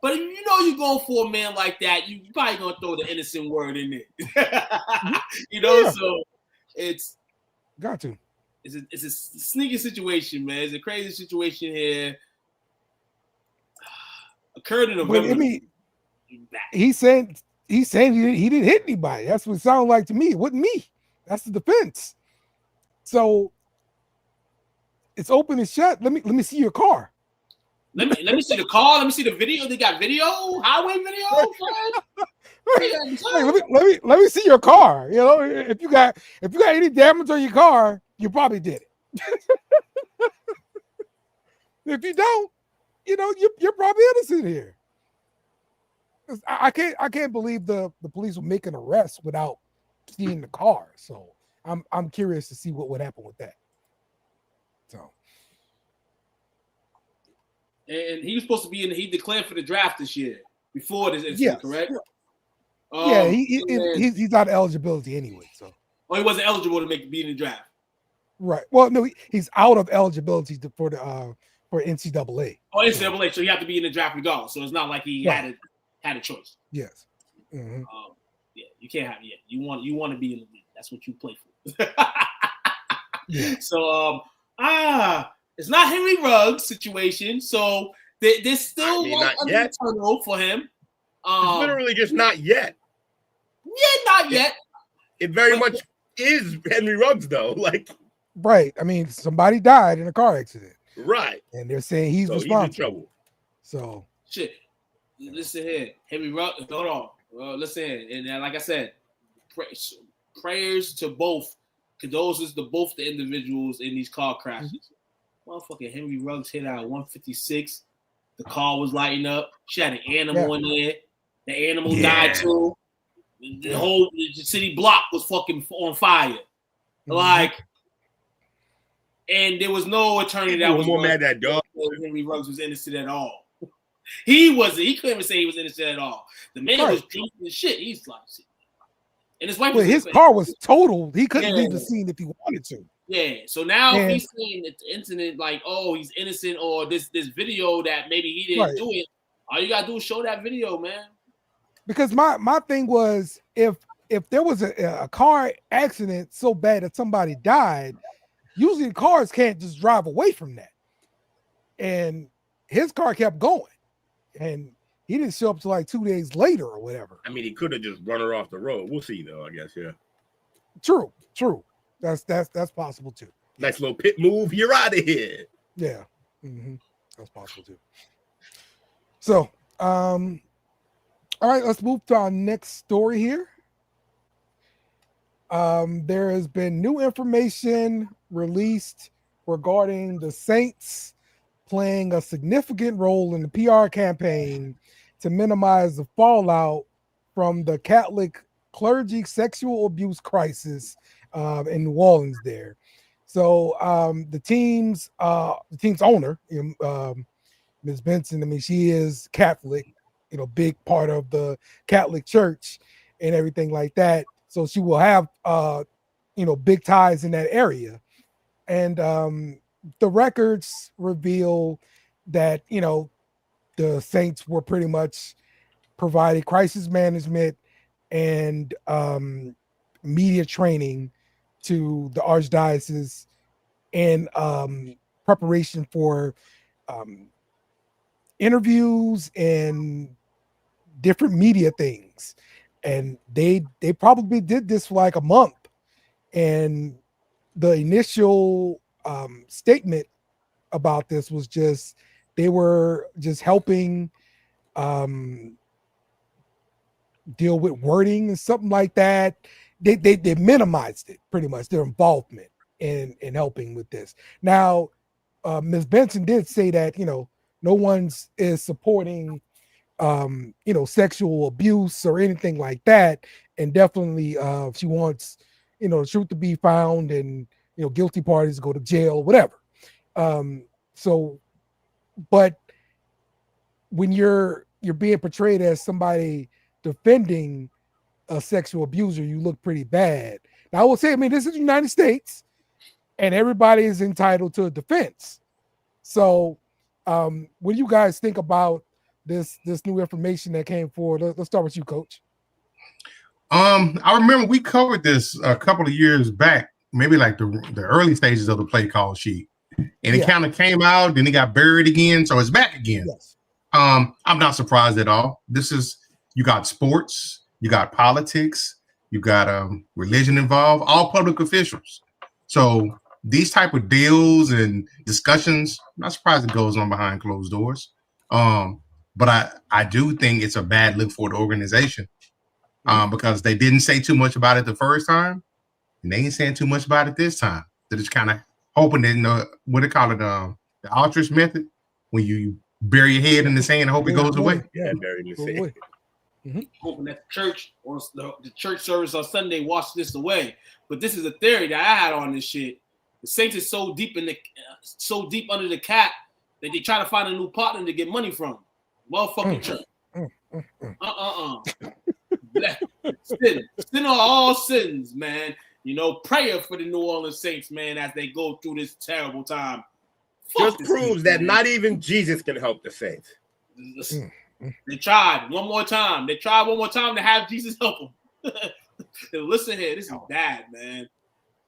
But if you know you're going for a man like that, you probably gonna throw the innocent word in there. You know, so it's got to. It's a sneaky situation, man. It's a crazy situation here. Occurred in November. I mean, he's saying he didn't hit anybody. That's what it sounded like to me. It wasn't me. That's the defense. So it's open and shut. Let me see your car. Let me see the car. Let me see the video. They got video, highway video. Hey, let me see your car. You know, if you got any damage on your car, you probably did it. If you don't, you know, you're probably innocent here. I can't believe the police will make an arrest without seeing the car. So I'm curious to see what would happen with that. So. And he was supposed to be he declared for the draft this year before this incident, correct? Yeah, he's not eligibility anyway. So, he wasn't eligible to be in the draft. Right. Well, no, he's out of eligibility for for NCAA. Oh, NCAA. So you have to be in the draft regardless. So it's not like he had a choice. Yes. Mm-hmm. Yeah, you can't have. Yeah, you want to be in the league. That's what you play for. Yeah. So it's not Henry Ruggs situation. So there's still not under yet. the tunnel for him. It's literally just not yet. Yeah, not yet. It very much is Henry Ruggs though. Like, right. I mean, somebody died in a car accident. right. And they're saying he's So responsible. he's in trouble. So shit. Listen here, Henry Ruggs. Hold on. Listen, and like I said, prayers to both. Condolences to both the individuals in these car crashes. Motherfucking Henry Ruggs hit out 156. The car was lighting up. She had an animal in there. The animal died too. The whole city block was fucking on fire. Like, and there was no attorney that was more mad at dog. Henry Ruggs was innocent at all. He wasn't. He couldn't even say he was innocent at all. The man was drunk as shit. He's like, and his wife. Well, his car was totaled. He couldn't leave the scene if he wanted to. Yeah. So now he's saying that the incident, like, oh, he's innocent, or this video that maybe he didn't do it. All you gotta do is show that video, man. Because my thing was, if there was a car accident so bad that somebody died, usually cars can't just drive away from that. And his car kept going, and he didn't show up till like 2 days later or whatever. I mean, he could have just run her off the road. We'll see, though. I guess, yeah. True. That's possible too. Nice little pit move. You're out of here. Yeah, that's possible too. So, all right, let's move to our next story here. There has been new information released regarding the Saints playing a significant role in the PR campaign to minimize the fallout from the Catholic clergy sexual abuse crisis in New Orleans there. So the team's owner, Ms. Benson, I mean, she is Catholic, big part of the Catholic Church and everything like that. So she will have, big ties in that area. And the records reveal that, the Saints were pretty much providing crisis management and media training to the archdiocese in preparation for interviews and different media things. And they probably did this for like a month. And the initial statement about this was just they were just helping deal with wording and something like that. They minimized it pretty much, their involvement in helping with this. Now, Ms. Benson did say that no one's is supporting sexual abuse or anything like that, and definitely she wants the truth to be found and guilty parties go to jail, whatever. But when you're being portrayed as somebody defending a sexual abuser, you look pretty bad. Now, I will say, I mean, this is the United States, and everybody is entitled to a defense. So, what do you guys think about this new information that came forward? Let's start with you, Coach. I remember we covered this a couple of years back, maybe like the early stages of the play call sheet, and it kind of came out, then it got buried again, so it's back again. Yes. I'm not surprised at all. You got sports, you got politics, you got religion involved, all public officials. So these type of deals and discussions, I'm not surprised it goes on behind closed doors. But I do think it's a bad look for the organization because they didn't say too much about it the first time, and they ain't saying too much about it this time. They're just kind of hoping that what they call it, the altruist method, when you bury your head in the sand and hope it goes away. Yeah, bury in the sand. Hoping that the church or the church service on Sunday washed this away. But this is a theory that I had on this shit. The Saints is so deep under the cap that they try to find a new partner to get money from. Motherfucking church. Sin on all sins, man. Prayer for the New Orleans Saints, man, as they go through this terrible time. Just this proves team, that man. not even Jesus can help the Saints. They tried one more time. They tried one more time to have Jesus help them. Listen here, this is bad, man.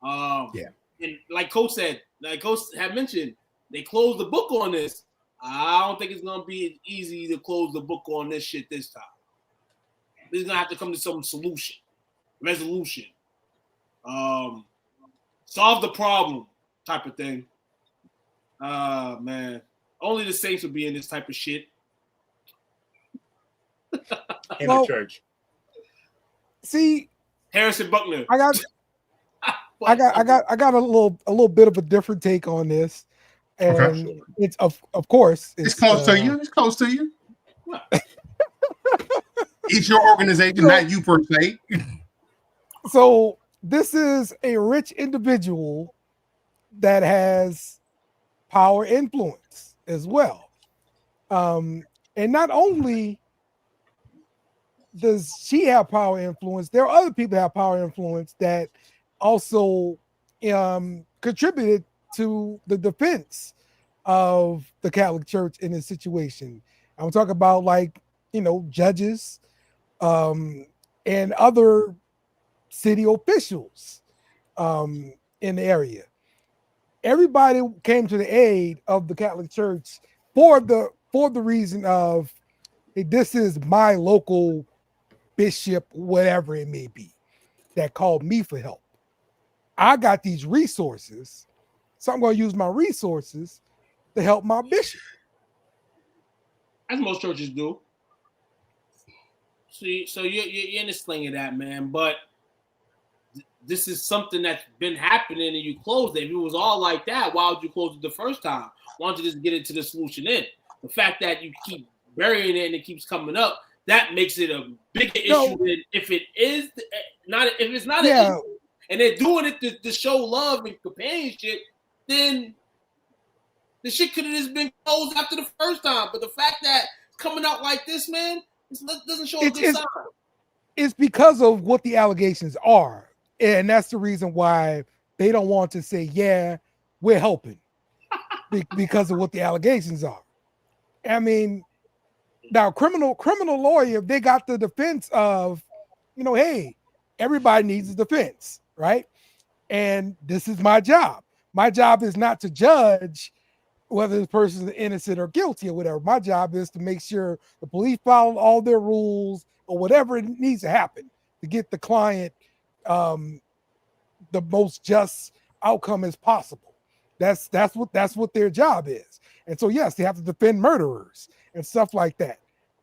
Yeah. And like Coach said, like Coach had mentioned, they closed the book on this. I don't think it's gonna be easy to close the book on this shit this time. We're gonna have to come to some resolution, solve the problem type of thing. Man, only the Saints would be in this type of shit. In the church. See, Harrison Buckner. I got a little bit of a different take on this, and Okay. it's of course It's close to you. It's close to you. It's your organization, not you per se. So this is a rich individual that has power influence as well. And not only does she have power influence, there are other people that have power influence that also contributed to the defense of the Catholic Church in this situation. I'm talking about, like, judges and other city officials in the area. Everybody came to the aid of the Catholic Church for the reason of, hey, this is my local bishop, whatever it may be, that called me for help. I got these resources, so I'm going to use my resources to help my bishop. As most churches do. See, so you're in the sling of that, man. But this is something that's been happening, and you closed it. If it was all like that, why would you close it the first time? Why don't you just get into the solution in? The fact that you keep burying it and it keeps coming up, that makes it a bigger issue than if it is not. If it's not an issue, and they're doing it to show love and companionship, then the shit could have just been closed after the first time. But the fact that it's coming out like this, man, it doesn't show a good sign. It's because of what the allegations are. And that's the reason why they don't want to say, yeah, we're helping because of what the allegations are. I mean, now criminal lawyer, they got the defense of, hey, everybody needs a defense, right? And this is my job. My job is not to judge whether this person is innocent or guilty or whatever. My job is to make sure the police follow all their rules or whatever it needs to happen to get the client the most just outcome as possible. That's what their job is. And so, yes, they have to defend murderers and stuff like that.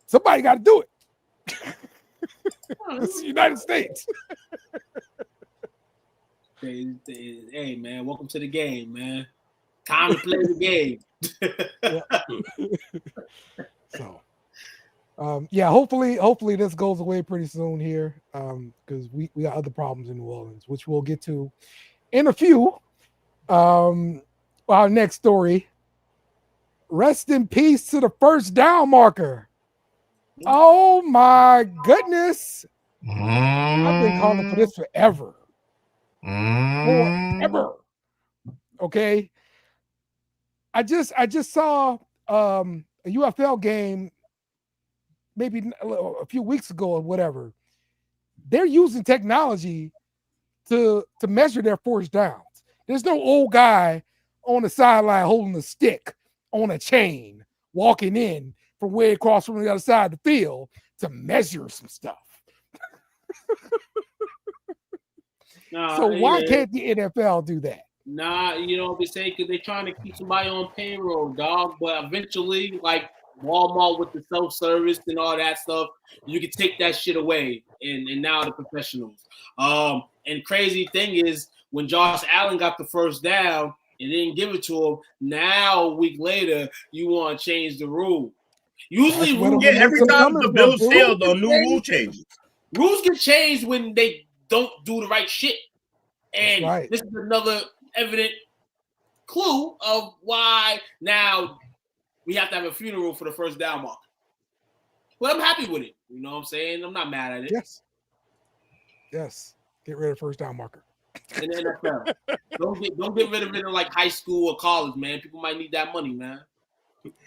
Somebody got to do it. It's the United States. Hey, man, welcome to the game, man. Time to play the game. So, hopefully this goes away pretty soon here, because we got other problems in New Orleans, which we'll get to in a few. Our next story. Rest in peace to the first down marker. Oh my goodness. I've been calling for this forever. Forever. Okay. I just saw a UFL game maybe a few weeks ago or whatever. They're using technology to measure their first downs. There's no old guy on the sideline holding a stick on a chain, walking in from way across from the other side of the field to measure some stuff. So why can't the NFL do that? Nah, they say because they're trying to keep somebody on payroll, dog. But eventually, like Walmart with the self-service and all that stuff, you can take that shit away. And now the professionals. And crazy thing is, when Josh Allen got the first down and didn't give it to him, now a week later, you want to change the rule. Usually, every time the Bills fail, the new rule changes. Rules get changed when they don't do the right shit. And this is another evident clue of why now we have to have a funeral for the first down marker. But I'm happy with it. You know what I'm saying? I'm not mad at it. Yes. Get rid of first down marker. in the NFL. Don't get rid of it in like high school or college, man. People might need that money, man.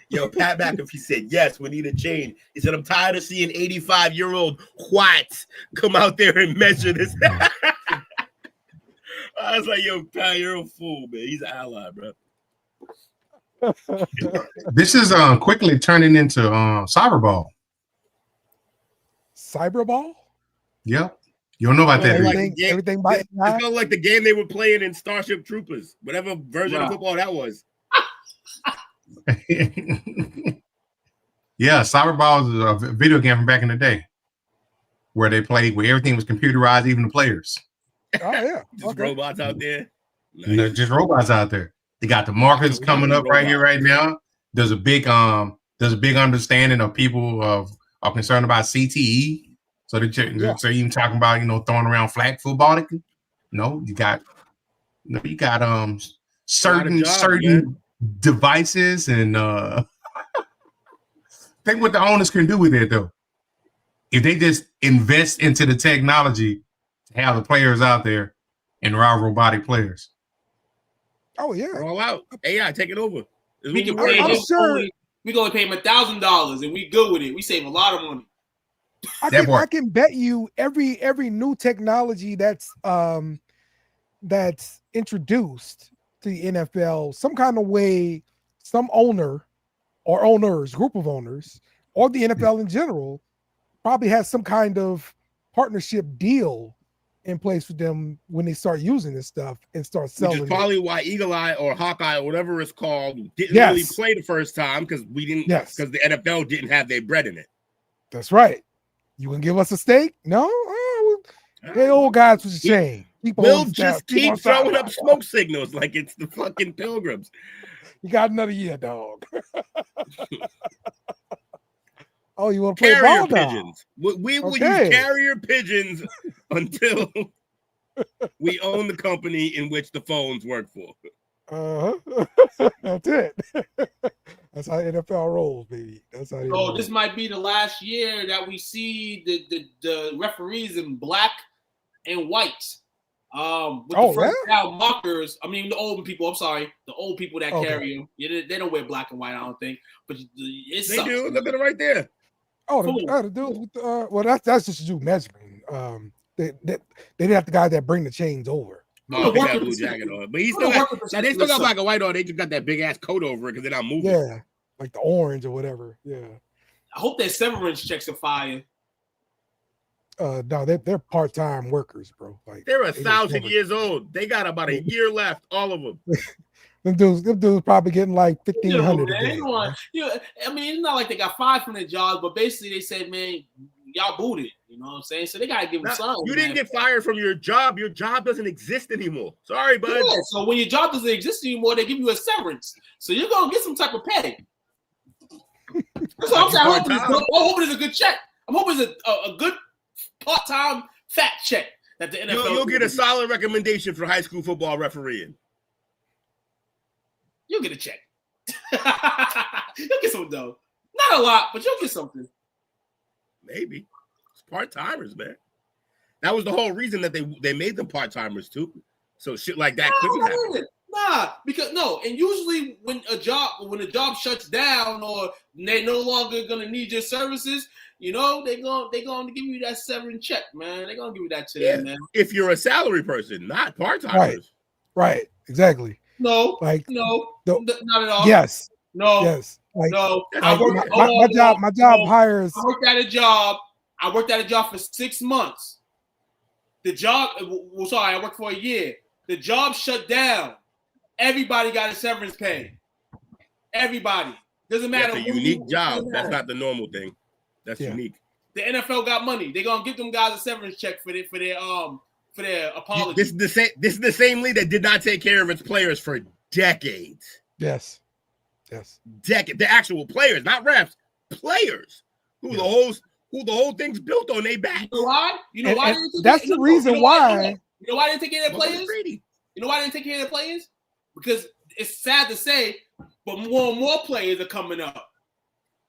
Yo, Pat McAfee said, yes, we need a change. He said, I'm tired of seeing 85-year-old whites come out there and measure this. I was like, yo, Pat, you're a fool, man. He's an ally, bro. This is quickly turning into cyberball. Cyberball? Yep. You don't know about that. Everything by it felt like the game they were playing in Starship Troopers, whatever version of football that was. Yeah, cyberball is a video game from back in the day where they played where everything was computerized, even the players. Oh yeah, just robots out there. Nice. You know, just robots out there. They got the markets coming up right here, right now. There's a big understanding of people are concerned about CTE. So so even talking about throwing around flag football. You got certain devices and think what the owners can do with it though. If they just invest into the technology to have the players out there and raw robotic players. Oh yeah, all out AI take it over. We can pay him. We gonna pay him $1,000 and we good with it. We save a lot of money. I can bet you every new technology that's introduced to the NFL, some kind of way, some owner or owners, group of owners, or the NFL in general, probably has some kind of partnership deal in place with them when they start using this stuff and start selling. Which is probably why Eagle Eye or Hawkeye or whatever it's called didn't really play the first time because we didn't. Because the NFL didn't have their bread in it. That's right. You can give us a steak? No, hey, old guys with the chain. We'll just keep throwing up smoke signals like it's the fucking Pilgrims. You got another year, dog. Oh, you want to play carrier ball pigeons? We will use carrier pigeons until we own the company in which the phones work for. That's it. That's how NFL rolls, baby. That's how. Oh, this might be the last year that we see the referees in black and white. With the first down markers. I mean, the old people. I'm sorry, the old people that carry them. Yeah, they don't wear black and white. I don't think, but they do. Look at it right there. Oh, the dudes with well, that's just to do measuring. They didn't have the guy that bring the chains over. Oh, they got blue jacket on, but they still got black and white on. They just got that big ass coat over it because they're not moving. Yeah, like the orange or whatever. Yeah. I hope their severance checks are fire. No, they're part-time workers, bro. Like they're 1,000 years old. They got about a year left, all of them. Them dudes probably getting like 1,500 a day. I mean, it's not like they got fired from their jobs, but basically they said, man, y'all booted. You know what I'm saying? So they gotta give them something. You didn't get fired from your job. Your job doesn't exist anymore. Sorry, bud. Yeah, so when your job doesn't exist anymore, they give you a severance. So you're gonna get some type of pay. That's what I'm saying. I'm hoping it's a good check. I'm hoping it's a good part-time fat check that the NFL. You'll get a solid recommendation for high school football refereeing. You'll get a check. You'll get some dough. Not a lot, but you'll get something. Maybe. It's part-timers, man. That was the whole reason that they made them part-timers too. So shit like that couldn't happen. And usually when a job shuts down or they're no longer gonna need your services, they're gonna give you that severance check, man. They're gonna give you that to them, man. If you're a salary person, not part-timers. Right. Exactly. No, not at all. Yes. No. Yes. Like, no. My job hires. I worked at a job for 6 months. I worked for a year. The job shut down. Everybody got a severance pay. Everybody. Doesn't matter. That's a unique job. That's not the normal thing. That's unique. The NFL got money. They're gonna give them guys a severance check for their apology. This is the same league that did not take care of its players for decades. Yes. Decades. The actual players, not refs, players who the whole thing's built on their back. You know why? That's the reason why. You know why they didn't take care of their players? You know why they didn't take care of their players? Because it's sad to say, but more and more players are coming up.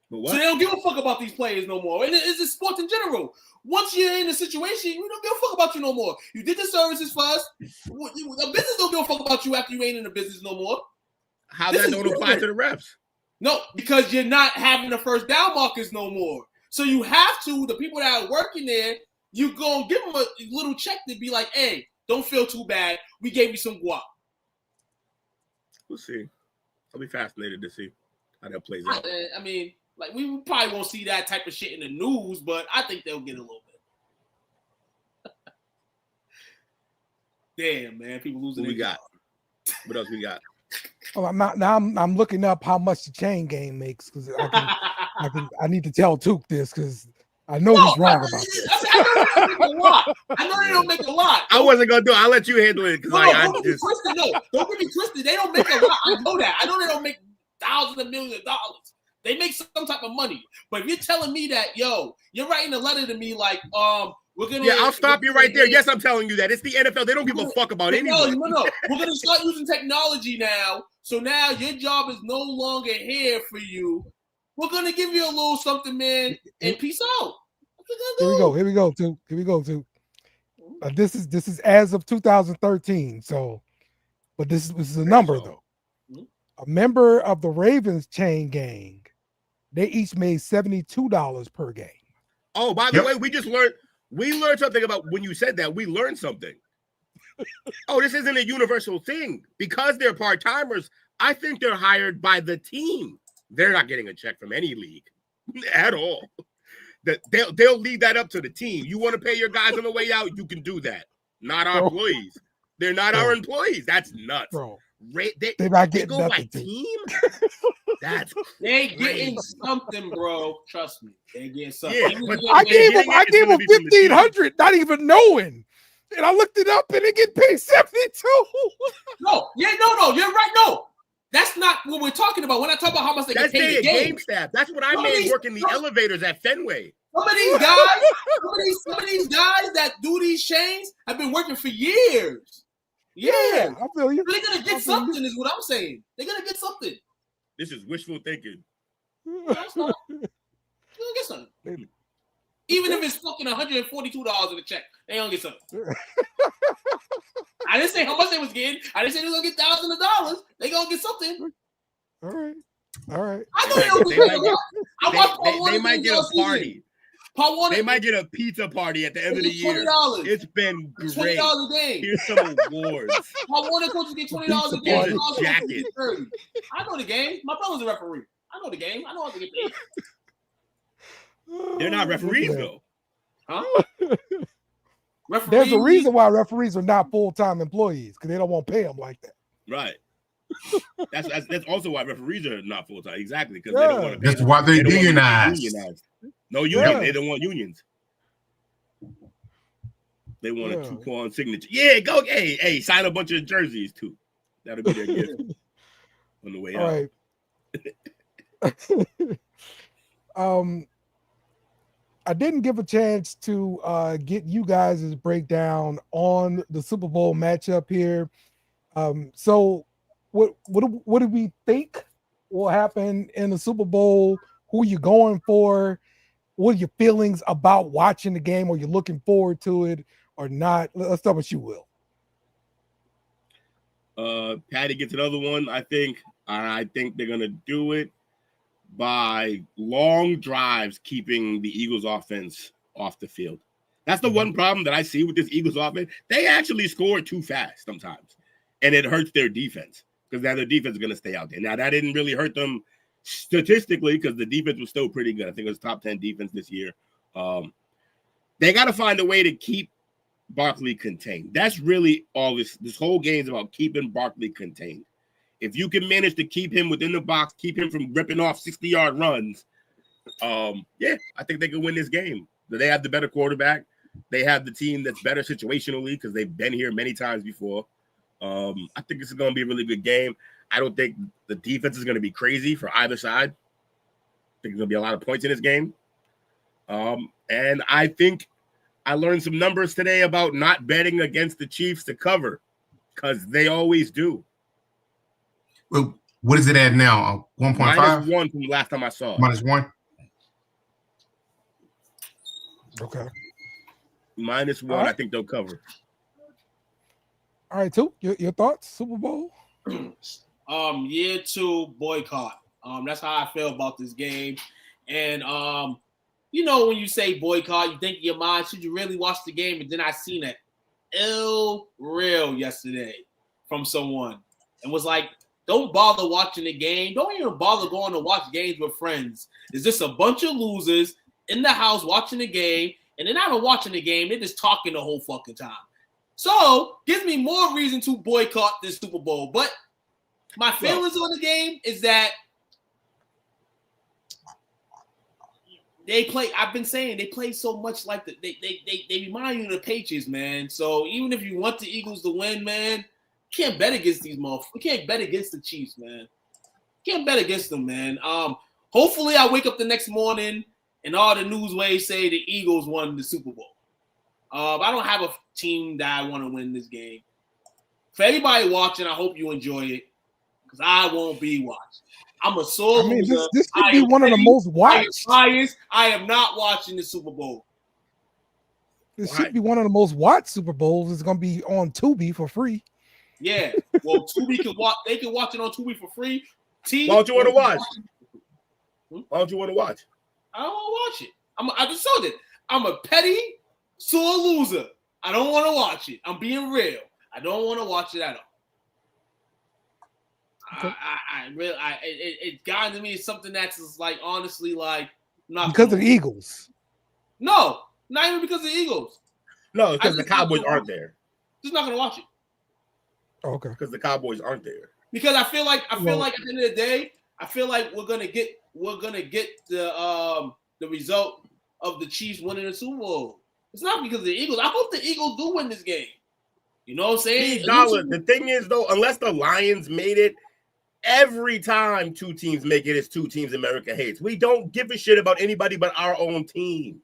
But what? So they don't give a fuck about these players no more. And it's just sports in general. Once you're in a situation, we don't give a fuck about you no more. You did the services for us. The business don't give a fuck about you after you ain't in the business no more. How This that is don't apply to the refs? No, because you're not having the first down markers no more. So you have to, the people that are working there, you go and give them a little check to be like, hey, don't feel too bad. We gave you some guap. We'll see. I'll be fascinated to see how that plays out. I mean, like, we probably won't see that type of shit in the news, but I think they'll get a little bit. Damn, man, people losing What we their got? What else we got? Oh, I'm looking up how much the chain game makes because I need to tell Took this because I know he's wrong about this. I know they don't make a lot. I know they don't make a lot. I wasn't gonna do it. I'll let you handle it because Don't get me twisted. No, don't get me twisted. They don't make a lot. I know that. I know they don't make thousands of millions of dollars. They make some type of money. But if you're telling me that, yo, you're writing a letter to me like, we're gonna. Yeah, I'll stop you right there. Yes, I'm telling you that. It's the NFL. They don't give a fuck about anyone. No. We're gonna start using technology now. So now your job is no longer here for you. We're gonna give you a little something, man, and peace out. Here we go, Took. This is as of 2013. So, but this is a number though. A member of the Ravens chain gang, they each made $72 per game. Oh, by the way, we learned something about when you said that. We learned something. Oh, this isn't a universal thing. Because they're part-timers, I think they're hired by the team. They're not getting a check from any league at all. They'll leave that up to the team. You want to pay your guys on the way out, you can do that. Not our employees. They're not our employees. That's nuts. Bro. They're not they getting go by nothing. Team? That's they crazy. getting something, bro. Trust me. They getting something. Yeah, but I gave him $1,500, not even knowing. And I looked it up and it get paid 72. No, you're right. No, that's not what we're talking about. We're not talking about how much they get paid a game. Staff. That's what I made working the elevators at Fenway. Some of these guys, some of these guys that do these chains have been working for years. Yeah, I feel you. They're gonna get something, is what I'm saying. They're gonna get something. This is wishful thinking. That's not. You're gonna get something. Even if it's fucking $142 in a check, they gonna get something. I didn't say how much they was getting. I didn't say they was gonna get thousands of dollars. They gonna get something. All right. I know they don't get paid. They might get a party. They might get a pizza party at the end of the year. $20. It's been great. $20 a game. Here's some awards. Paul Warner coaches get $20 a game. Here's a jacket. I know the game. My brother's a referee. I know the game. I know how to get paid. They're not referees though. Huh? There's a reason why referees are not full-time employees because they don't want to pay them like that. Right. That's also why referees are not full-time. Exactly, because they don't want to pay. That's why they're unionized. No union. They don't want unions. They want a 2-coin signature. Yeah, go. Hey, sign a bunch of jerseys too. That'll be their gift on the way out. All right. I didn't give a chance to get you guys' breakdown on the Super Bowl matchup here. So what do we think will happen in the Super Bowl? Who are you going for? What are your feelings about watching the game? Are you looking forward to it or not? Let's start with you, Will. Patty gets another one. I think they're gonna do it by long drives, keeping the Eagles offense off the field. That's the one problem that I see with this Eagles offense. They actually score too fast sometimes, and it hurts their defense because now their defense is going to stay out there. Now, that didn't really hurt them statistically because the defense was still pretty good. I think it was top 10 defense this year. They got to find a way to keep Barkley contained. That's really all this whole game is about, keeping Barkley contained. If you can manage to keep him within the box, keep him from ripping off 60-yard runs, I think they can win this game. They have the better quarterback. They have the team that's better situationally because they've been here many times before. I think this is going to be a really good game. I don't think the defense is going to be crazy for either side. I think there's going to be a lot of points in this game. And I think I learned some numbers today about not betting against the Chiefs to cover because they always do. Well, what is it at now? 1.5? -1 from last time I saw. -1? Okay. -1. All right. I think they'll cover. All right, too. Your thoughts, Super Bowl? Year 2 boycott. That's how I feel about this game. And you know, when you say boycott, you think in your mind, should you really watch the game? And then I seen an ill reel yesterday from someone and was like, don't bother watching the game. Don't even bother going to watch games with friends. It's just a bunch of losers in the house watching the game, and they're not even watching the game. They're just talking the whole fucking time. So, gives me more reason to boycott this Super Bowl. But my feelings on the game is that they play. I've been saying they play so much like they remind you of the Patriots, man. So even if you want the Eagles to win, man, you can't bet against these motherfuckers. You can't bet against the Chiefs, man. You can't bet against them, man. Hopefully I wake up the next morning and all the newsways say the Eagles won the Super Bowl. I don't have a team that I want to win this game. For everybody watching, I hope you enjoy it because I won't be watching. I'm a sore loser. This could be one of the most watched. I am not watching the Super Bowl. This should be one of the most watched Super Bowls. It's going to be on Tubi for free. Yeah. Well, Tubi can watch. They can watch it on Tubi for free. Why don't you want to watch? Why don't you want to watch? I don't want to watch it. I just showed it. I'm a petty, sore loser. I don't want to watch it. I'm being real. I don't want to watch it at all. Okay. It got to me is something that's just like honestly like not because of the Eagles. No, not even because of the Eagles. No, because the Cowboys aren't there. Just not gonna watch it. Okay. Because the Cowboys aren't there. Because I feel like at the end of the day, I feel like we're gonna get the result of the Chiefs winning the Super Bowl. It's not because of the Eagles. I hope the Eagles do win this game. You know what I'm saying? The thing is though, unless the Lions made it, every time two teams make it, it's two teams America hates. We don't give a shit about anybody but our own team.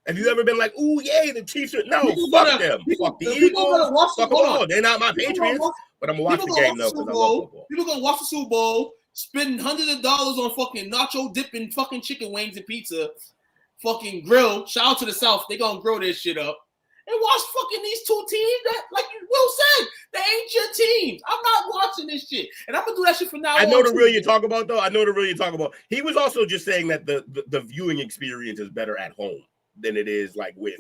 Have you ever been like, ooh, yay, the Chiefs are... No, fuck them. Fuck the Eagles. Fuck them all. They're not my Patriots. But I'm going to watch the game, though, because I love football. People going to watch the Super Bowl, spending hundreds of dollars on fucking nacho dip and fucking chicken wings and pizza, fucking grill. Shout out to the South. They going to grill this shit up. And watch fucking these two teams that, like Will said, they ain't your teams. I'm not watching this shit. And I'm going to do that shit from now on. I know the reel you talk about, though. I know the reel you talk about. He was also just saying that the viewing experience is better at home than it is like with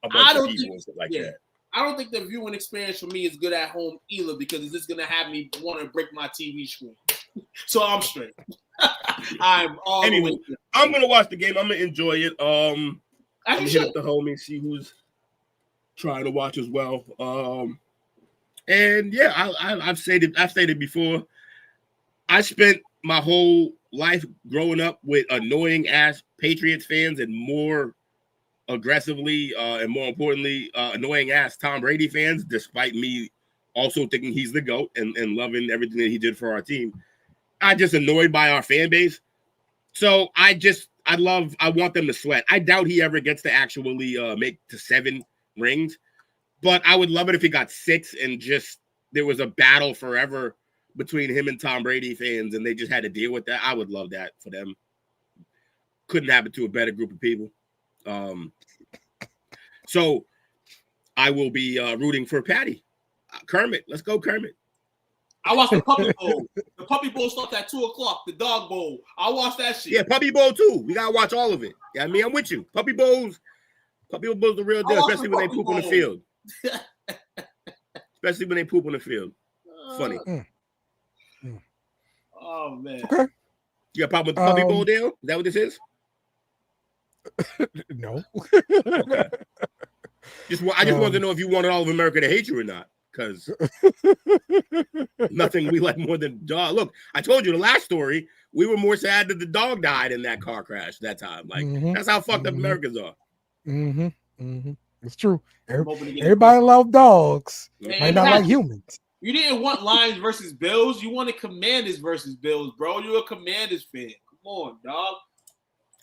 a bunch of people and stuff like that. I don't think the viewing experience for me is good at home either because it's just going to have me want to break my TV screen. So I'm straight. I'm going to watch the game. I'm going to enjoy it. I'm going to hit up the homie, see who's trying to watch as well. And yeah, I've said it before. I spent my whole life growing up with annoying ass Patriots fans and more aggressively and more importantly annoying ass Tom Brady fans, despite me also thinking he's the GOAT and loving everything that he did for our team. I just annoyed by our fan base. So I want them to sweat. I doubt he ever gets to actually make to 7 rings, but I would love it if he got 6 and just there was a battle forever between him and Tom Brady fans and they just had to deal with that. I would love that for them. Couldn't happen to a better group of people. So I will be rooting for Patty. Kermit, let's go, Kermit. I watched the Puppy Bowl. The Puppy Bowl starts at 2:00. The Dog Bowl. I watched that shit. Yeah, Puppy Bowl too. We gotta watch all of it. Yeah, I mean, I'm with you. Puppy Bowl's the real deal, especially when they poop on the field. Especially when they poop on the field. Funny. Oh man. Okay. You got a problem with the Puppy Bowl deal? Is that what this is? No. Okay. I just wanted to know if you wanted all of America to hate you or not, because nothing we like more than dog. Look, I told you the last story. We were more sad that the dog died in that car crash that time. Like that's how fucked up Americans are. It's true. Everybody loves dogs. Might not like humans. You didn't want Lions versus Bills. You wanted Commanders versus Bills, bro. You're a Commanders fan. Come on, dog.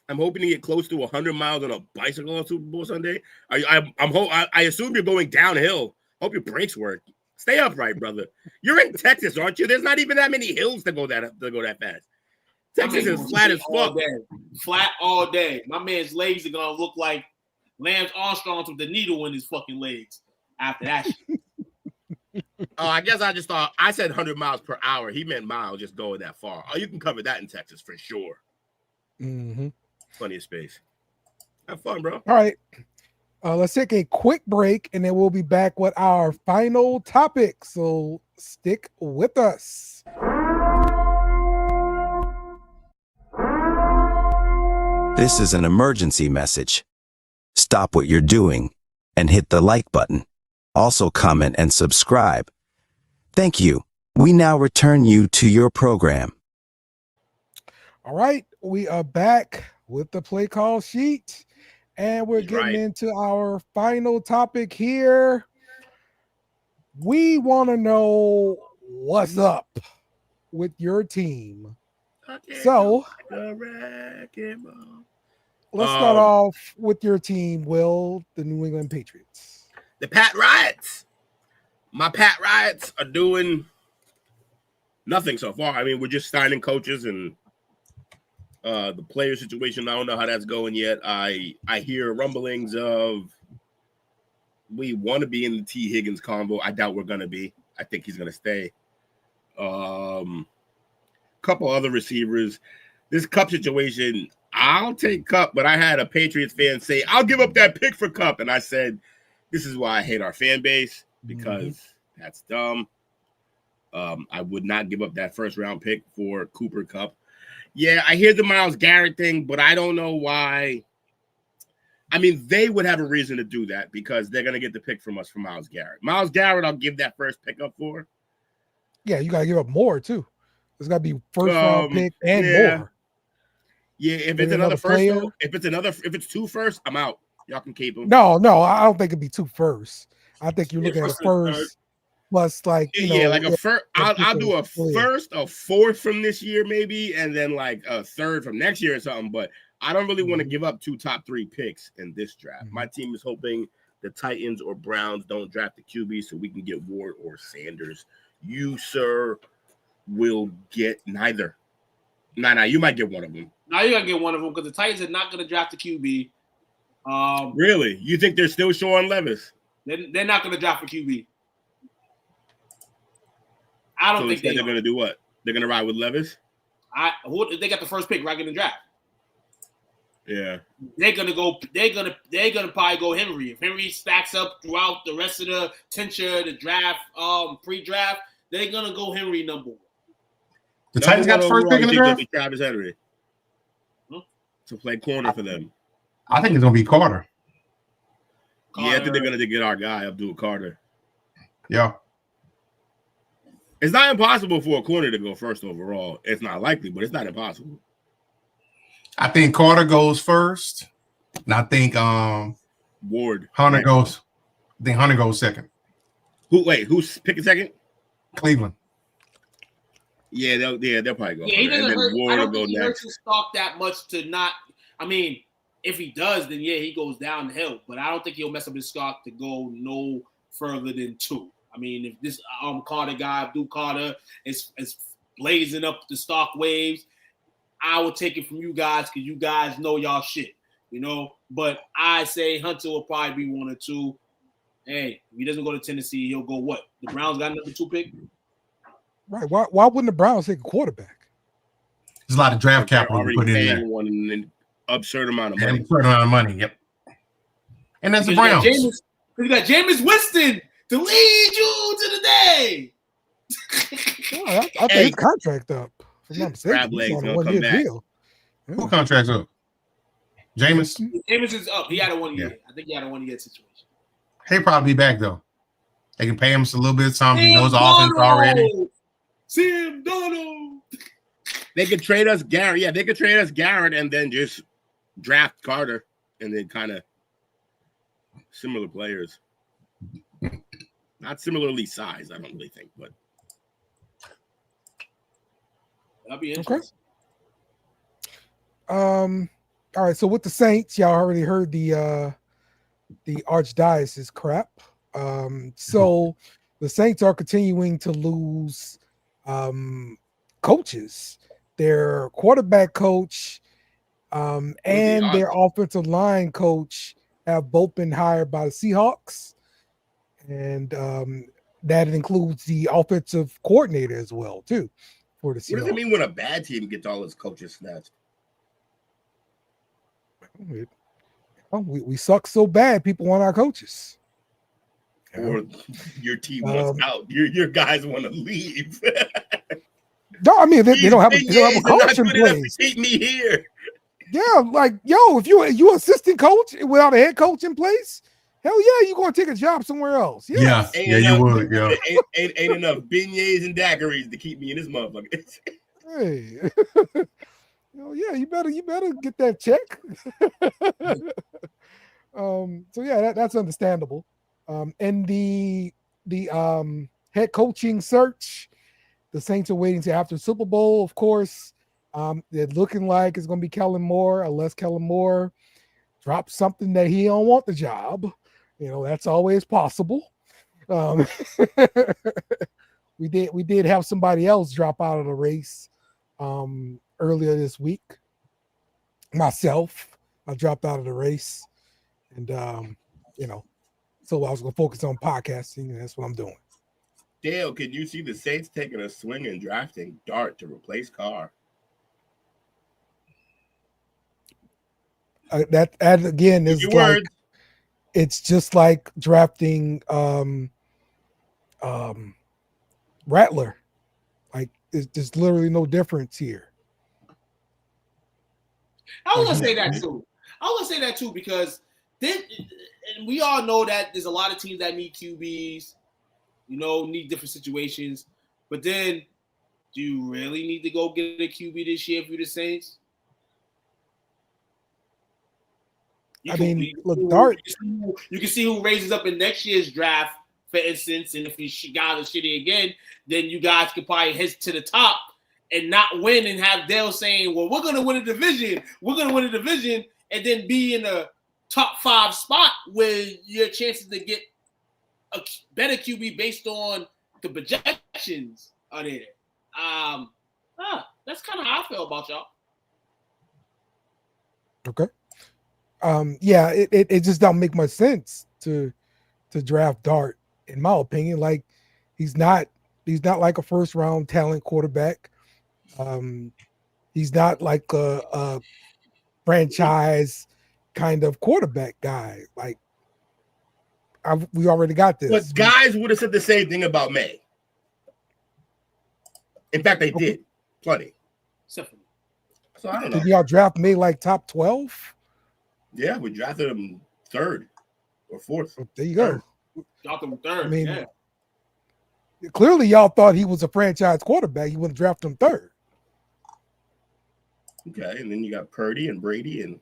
I'm hoping to get close to 100 miles on a bicycle on Super Bowl Sunday. I assume you're going downhill. Hope your brakes work. Stay upright, brother. You're in Texas, aren't you? There's not even that many hills to go that fast. Texas is flat as all fuck. day. Flat all day. My man's legs are gonna look like Lance Armstrong's with the needle in his fucking legs after that shit. Oh, I guess I just thought I said 100 miles per hour. He meant miles, just going that far. Oh, you can cover that in Texas for sure. Mm-hmm. Plenty of space. Have fun, bro. All right. Let's take a quick break and then we'll be back with our final topic. So stick with us. This is an emergency message. Stop what you're doing and hit the like button. Also comment and subscribe. Thank you. We now return you to your program. All right. We are back with the play call sheet. And we're getting into our final topic here. We want to know what's up with your team. So let's start off with your team, Will, the New England Patriots. The Pat Riots. My Pat Riots are doing nothing so far. I mean, we're just signing coaches and the player situation, I don't know how that's going yet. I hear rumblings of we want to be in the T. Higgins combo. I doubt we're going to be. I think he's going to stay. Couple other receivers. This Cup situation, I'll take Cup, but I had a Patriots fan say, I'll give up that pick for Cup. And I said, this is why I hate our fan base, because that's dumb. I would not give up that first-round pick for Cooper Kupp. Yeah, I hear the Myles Garrett thing, but I don't know why. I mean, they would have a reason to do that because they're going to get the pick from us for Myles Garrett. Myles Garrett, I'll give that first pick up for. Yeah, you got to give up more, too. There's got to be first-round pick and more. Yeah, if it's another first, though, if it's two first, I'm out. Y'all can keep them. No, I don't think it'd be two first. I think you're looking at a first plus like like a first. I'll do a first, a fourth from this year maybe, and then like a third from next year or something. But I don't really want to give up two top 3 picks in this draft. My team is hoping the Titans or Browns don't draft the QB so we can get Ward or Sanders. You, sir, will get neither. Nah, you might get one of them. Now you gotta get one of them because the Titans are not gonna draft the QB. Really? You think they're still short on Levis? They're not gonna draft a QB. I don't think they're going to do what? They're going to ride with Levis? They got the first pick right in the draft. Yeah. They're gonna probably go Henry. If Henry stacks up throughout the rest of the tenure, the draft, pre-draft, they're gonna go Henry number 1. The Titans got the first pick in the draft? Travis Henry to play corner for them. I think it's gonna be Carter. Yeah, I think they're gonna get our guy, Abdul Carter. Yeah. It's not impossible for a corner to go first overall. It's not likely, but it's not impossible. I think Carter goes first. And I think Ward. Hunter goes. I think Hunter goes second. Who's picking second? Cleveland. Yeah, they'll probably go. Yeah, he doesn't hurt. Ward I don't will think he go hurts next. his stock that much to not. I mean, if he does, then yeah, he goes downhill. But I don't think he'll mess up his stock to go no further than 2. I mean, if this Carter guy, Abdul Carter, is blazing up the stock waves, I will take it from you guys because you guys know y'all shit, But I say Hunter will probably be 1 or 2. Hey, if he doesn't go to Tennessee, he'll go what? The Browns got number 2 pick? Right. Why wouldn't the Browns take a quarterback? There's a lot of draft capital already put in there. one and an absurd amount of money. Absurd amount of money, yep. And that's the Browns. You got Jameis Winston to lead you to the day. I think his contract up. If I'm not mistaken, he's on a 1-year deal. Yeah. Who contract's up? Jameis? Jameis is up. He had a 1 year. I think he had a 1 year situation. He'll probably be back though. They can pay him a little bit of time. He knows the offense already. Sam Donald. They could trade us Garrett. Yeah, they could trade us Garrett and then just draft Carter and then kind of similar players. Not similarly sized, I don't really think, but that'd be interesting. Okay. All right. So with the Saints, y'all already heard the archdiocese crap. So the Saints are continuing to lose coaches. their quarterback coach and their offensive line coach have both been hired by the Seahawks, and that includes the offensive coordinator as well, too, for the Seahawks. What does it mean when a bad team gets all its coaches snatched? We suck so bad, people want our coaches. Or your team wants out. Your guys want to leave. No, I mean they don't have a coach in place. Keep me here. Yeah, like if you assistant coach without a head coach in place, hell yeah, you're gonna take a job somewhere else. Yeah, you would. Yeah, ain't enough beignets and daiquiris to keep me in this motherfucker. Hey, yeah, you better get that check. So yeah, that's understandable. And the head coaching search, the Saints are waiting to after Super Bowl, of course. They're looking like it's going to be Kellen Moore, unless Kellen Moore drops something that he don't want the job. That's always possible. We did have somebody else drop out of the race earlier this week. Myself, I dropped out of the race, and so I was going to focus on podcasting, and that's what I'm doing. Dale, can you see the Saints taking a swing and drafting Dart to replace Carr? That again is like it's just like drafting Rattler. Like there's literally no difference here. I was gonna say that too because and we all know that there's a lot of teams that need QBs, need different situations. But then, do you really need to go get a QB this year for the Saints? Look, Dart. You can see who raises up in next year's draft, for instance, and if he got a shitty again, then you guys could probably head to the top and not win and have Dale saying, well, we're going to win a division. We're going to win a division and then be in a top 5 spot where your chances to get a better QB based on the projections are there. That's kind of how I feel about y'all. Okay. Yeah, it just don't make much sense to draft Dart, in my opinion. Like he's not like a first round talent quarterback. He's not like a franchise kind of quarterback guy. Like we already got this. But guys would have said the same thing about May. In fact, they did plenty. So I don't know. Did y'all draft May like top 12? Yeah, we drafted him 3rd or 4th. Well, there you go. Drafted him 3rd. I mean, clearly y'all thought he was a franchise quarterback. You wouldn't draft him 3rd. Okay, and then you got Purdy and Brady, and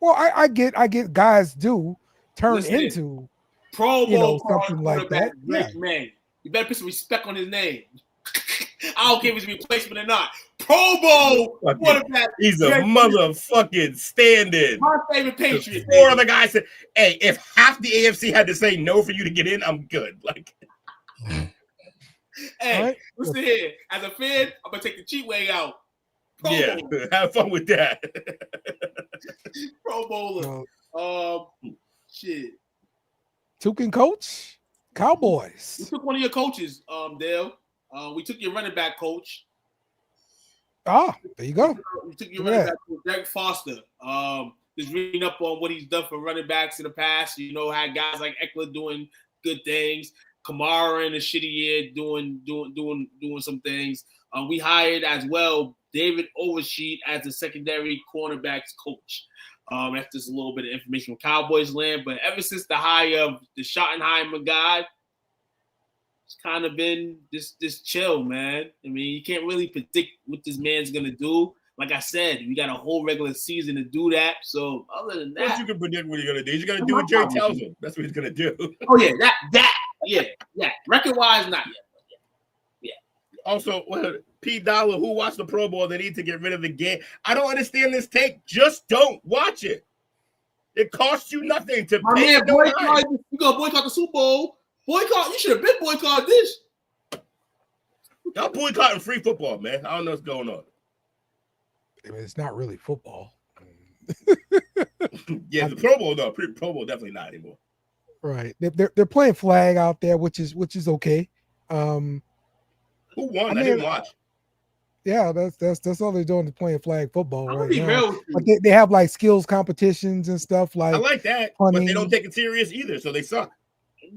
Well, I get guys do turn into Pro Bowl something like that. Drake May. You better put some respect on his name. I don't care if it's a replacement or not. Pro Bowl quarterback. He's a motherfucking stand-in. My favorite Patriot. 4 other guys said, "Hey, if half the AFC had to say no for you to get in, I'm good." Like, hey, listen here. As a fan, I'm gonna take the cheap way out. Pro Bowl. Have fun with that. Pro Bowler. Shit. Tukin coach, Cowboys. We took one of your coaches, Dale. We took your running back coach. There you go. We took your running back coach, Derek Foster. Just reading up on what he's done for running backs in the past. Had guys like Eckler doing good things. Kamara in a shitty year doing some things. We hired as well David Oversheet as the secondary cornerbacks coach. That's just a little bit of information from Cowboys land. But ever since the hire of the Schottenheimer guy, it's kind of been this chill, man. I mean, you can't really predict what this man's gonna do. Like I said, we got a whole regular season to do that. So other than that, you can predict what he's gonna do. He's gonna do what Jerry tells him. That's what he's gonna do. Oh yeah, yeah. Record wise, not yet. Yeah. Also, P. Dollar, who watched the Pro Bowl, they need to get rid of the game. I don't understand this take. Just don't watch it. It costs you nothing to pay. Man, you gonna boycott the Super Bowl? Boycott? You should have been boycotted this. Y'all boycotting free football, man. I don't know what's going on. I mean, it's not really football. Yeah, the Pro Bowl, no. Pro Bowl definitely not anymore. Right. They're playing flag out there, which is okay. Who won? I mean, didn't watch. Yeah, that's all they're doing is playing flag football right now. But real. they have like skills competitions and stuff like. I like that, hunting. but they don't take it serious either, so they suck.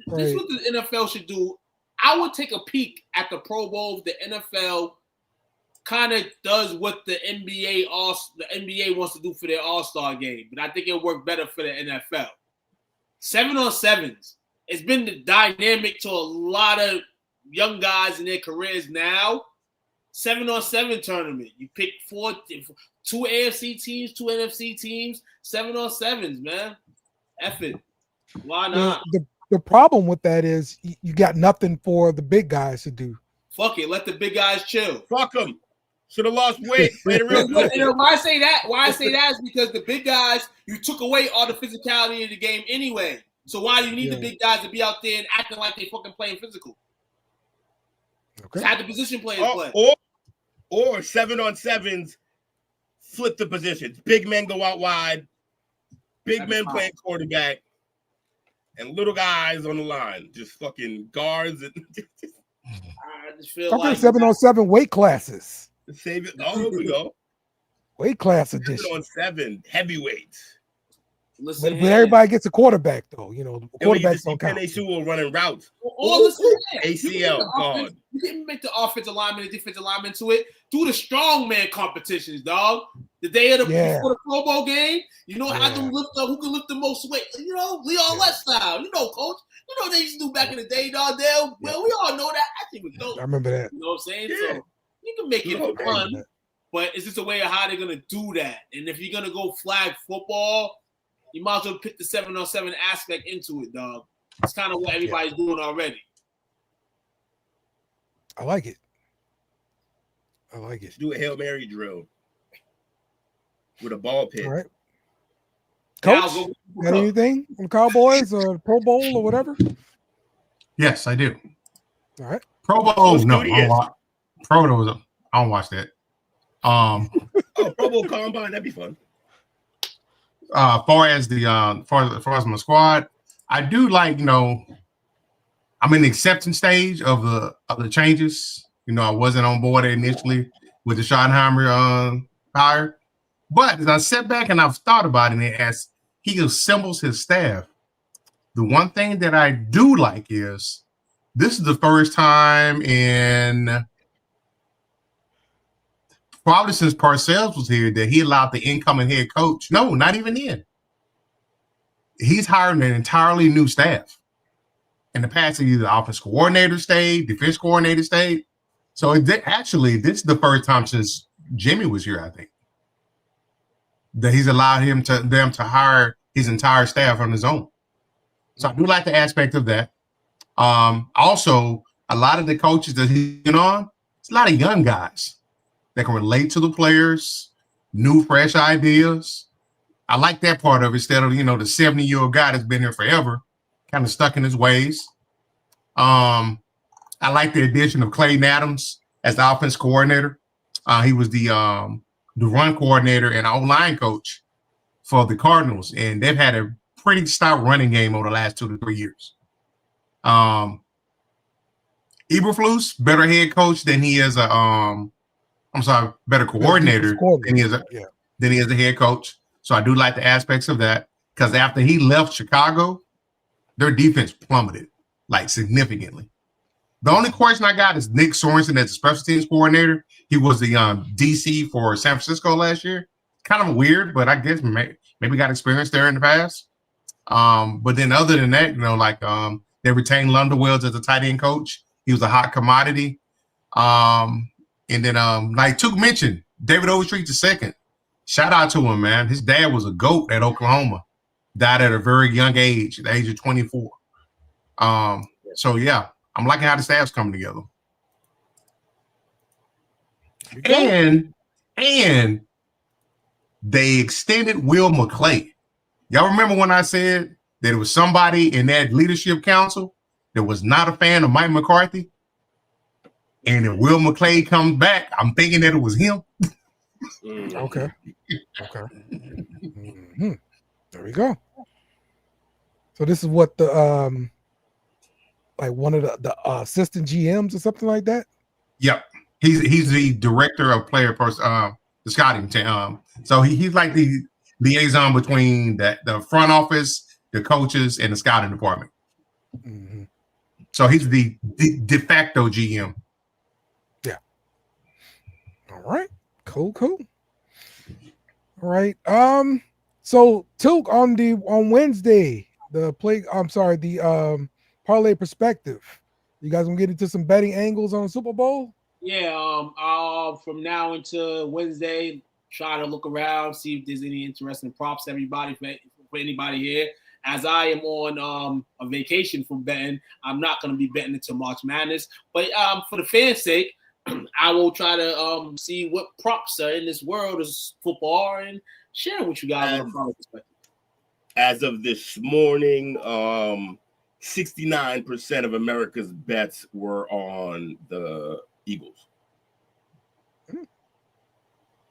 This is what the NFL should do. I would take a peek at the Pro Bowl. The NFL kind of does what the NBA wants to do for their All-Star game, but I think it worked better for the NFL. 7-on-7s. It's been the dynamic to a lot of young guys in their careers now. 7-on-7 tournament. You pick two AFC teams, two NFC teams, 7-on-7s, man. F it. Why not? The problem with that is you got nothing for the big guys to do. Fuck it. Let the big guys chill. Fuck them. Should have lost weight. Played it real good. Why I say that is because the big guys, you took away all the physicality of the game anyway. So why do you need the big guys to be out there and acting like they fucking playing physical? Okay. Have the position players play. Or 7-on-7s, flip the positions. Big men go out wide. Big men playing quarterback. And little guys on the line. Just fucking guards. And I just feel like 7-on-7 weight classes. Save it. Oh, here we go. Weight class edition. 7-on-7 heavyweights. Listen, but everybody gets a quarterback, though. You know, quarterbacks don't count. Penny running routes. Or listen, ACL gone. You didn't make the offensive lineman and defensive lineman to it. Do the strongman competitions, dog. The day of before the Pro Bowl game, you know how them lift up, who can lift the most weight. You know, Leon West style. You know, coach. You know what they used to do back in the day, dog. Well, we all know that. I think we know. I remember that. You know what I'm saying? Yeah. So you can make it fun, but it's just a way of how they're gonna do that. And if you're gonna go flag football, you might as well put the 7-on-7 aspect into it, dog. It's kind of what everybody's doing already. I like it. Do a Hail Mary drill with a ball pit. All right. Coach, got anything on the Cowboys or the Pro Bowl or whatever? Yes, I do. All right. Pro Bowl, no. Pro Bowl, I don't watch that. Pro Bowl Combine, that'd be fun. Far as my squad, I do like, you know, I'm in the acceptance stage of the changes. You know, I wasn't on board initially with the Schottenheimer hire, but as I sat back and I've thought about it, and as he assembles his staff, the one thing that I do like is this is the first time in probably since Parcells was here that he allowed the incoming head coach. No, not even then. He's hiring an entirely new staff. In the past, either offense coordinator stayed, defense coordinator stayed. So actually, this is the first time since Jimmy was here, I think, that he's allowed them to hire his entire staff on his own. So I do like the aspect of that. Also, a lot of the coaches that he's on, it's a lot of young guys that can relate to the players, new, fresh ideas. I like that part of it instead of, you know, the 70-year-old guy that's been here forever, kind of stuck in his ways. I like the addition of Clayton Adams as the offense coordinator. He was the run coordinator and O-line coach for the Cardinals, and they've had a pretty stout running game over the last 2 to 3 years. Eberflus, better head coach than he is better coordinator than he is a head coach. So I do like the aspects of that, because after he left Chicago, their defense plummeted like significantly. The only question I got is Nick Sorensen as a special teams coordinator. He was the DC for San Francisco last year. Kind of weird, but I guess maybe got experience there in the past. But then other than that, you know, like they retained Lunderwells as a tight end coach. He was a hot commodity. And then like Took mentioned, David Overstreet II. Shout out to him, man. His dad was a GOAT at Oklahoma. Died at a very young age, at the age of 24. So yeah, I'm liking how the staff's coming together. And they extended Will McClay. Y'all remember when I said that it was somebody in that leadership council that was not a fan of Mike McCarthy? And if Will McClay comes back, I'm thinking that it was him. Okay. Mhm. There we go. So this is what the like one of the assistant GMs or something like that. Yep, he's the director of player the scouting team. So he's like the liaison between the front office, the coaches, and the scouting department. Mm-hmm. So he's the de facto GM. Yeah. All right. Cool. All right. So Tilk on Wednesday, the parlay perspective. You guys gonna get into some betting angles on the Super Bowl? Yeah. From now until Wednesday, try to look around, see if there's any interesting props. Everybody for anybody here. As I am on a vacation from betting, I'm not going to be betting until March Madness. But for the fans' sake, I will try to see what props are in this world of football and share with you guys on a product perspective. As of this morning, 69% of America's bets were on the Eagles.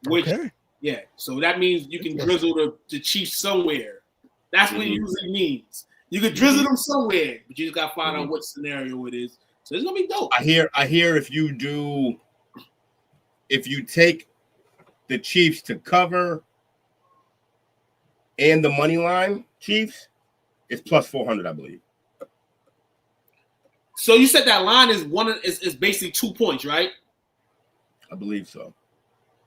Which, okay. Yeah, so that means you can drizzle the Chiefs somewhere. That's what it usually means. You could drizzle them somewhere, but you just got to find out what scenario it is. So it's going to be dope. I hear if you take the Chiefs to cover and the money line Chiefs, it's plus 400, I believe. So you said that line is basically 2 points, right? I believe so.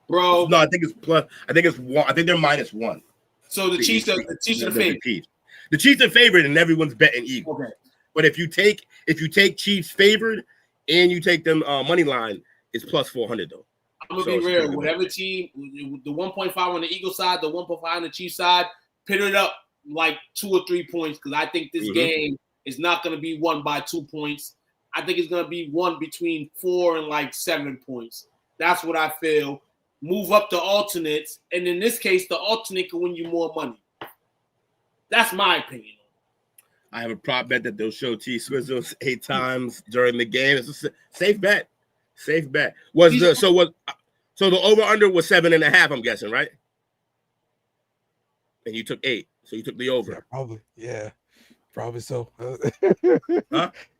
Bro. No, I think it's plus. I think it's one. I think they're -1. So the Chiefs are the favorite. The Chiefs are favored, and everyone's betting Eagles. Okay. But if you take Chiefs favored and you take them money line, it's plus 400 though. I'm gonna be real. Whatever team, the 1.5 on the Eagles side, the 1.5 on the Chiefs side, pit it up like 2 or 3 points because I think this game is not gonna be won by 2 points. I think it's gonna be won between 4 and like 7 points. That's what I feel. Move up the alternates, and in this case, the alternate can win you more money. That's my opinion. I have a prop bet that they'll show T Swizzles 8 times during the game. It's a safe bet. Safe bet. So the over under was 7.5. I'm guessing, right? And you took 8, so you took the over. Yeah, probably. Yeah, probably so. Huh?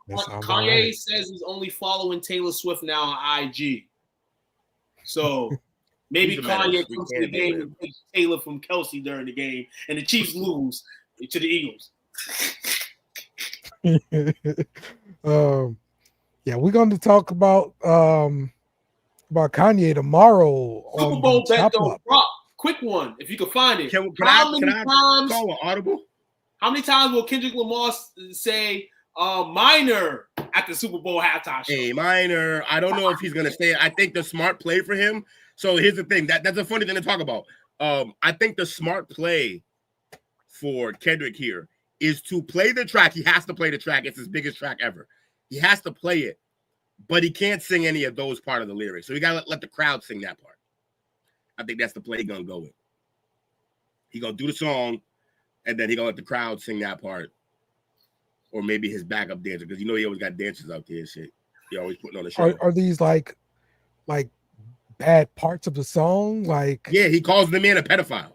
Kanye says he's only following Taylor Swift now on IG. So maybe Kanye comes to the game and takes Taylor from Kelsey during the game, and the Chiefs lose to the Eagles. Yeah, we're going to talk about Kanye tomorrow. Super Bowl bet don't drop. Quick one, if you can find it. How many times call an audible? How many times will Kendrick Lamar say minor at the Super Bowl halftime show? A minor. I don't know if he's gonna say it. I think the smart play for him. So here's the thing. That's a funny thing to talk about. I think the smart play for Kendrick here is to play the track. He has to play the track. It's his biggest track ever. He has to play it, but he can't sing any of those part of the lyrics. So you gotta let the crowd sing that part. I think that's the play he's gonna go with. He gonna do the song, and then he gonna let the crowd sing that part. Or maybe his backup dancer, because he always got dancers out there and shit. He always putting on the show. Are these like bad parts of the song? Like, yeah, he calls the man a pedophile.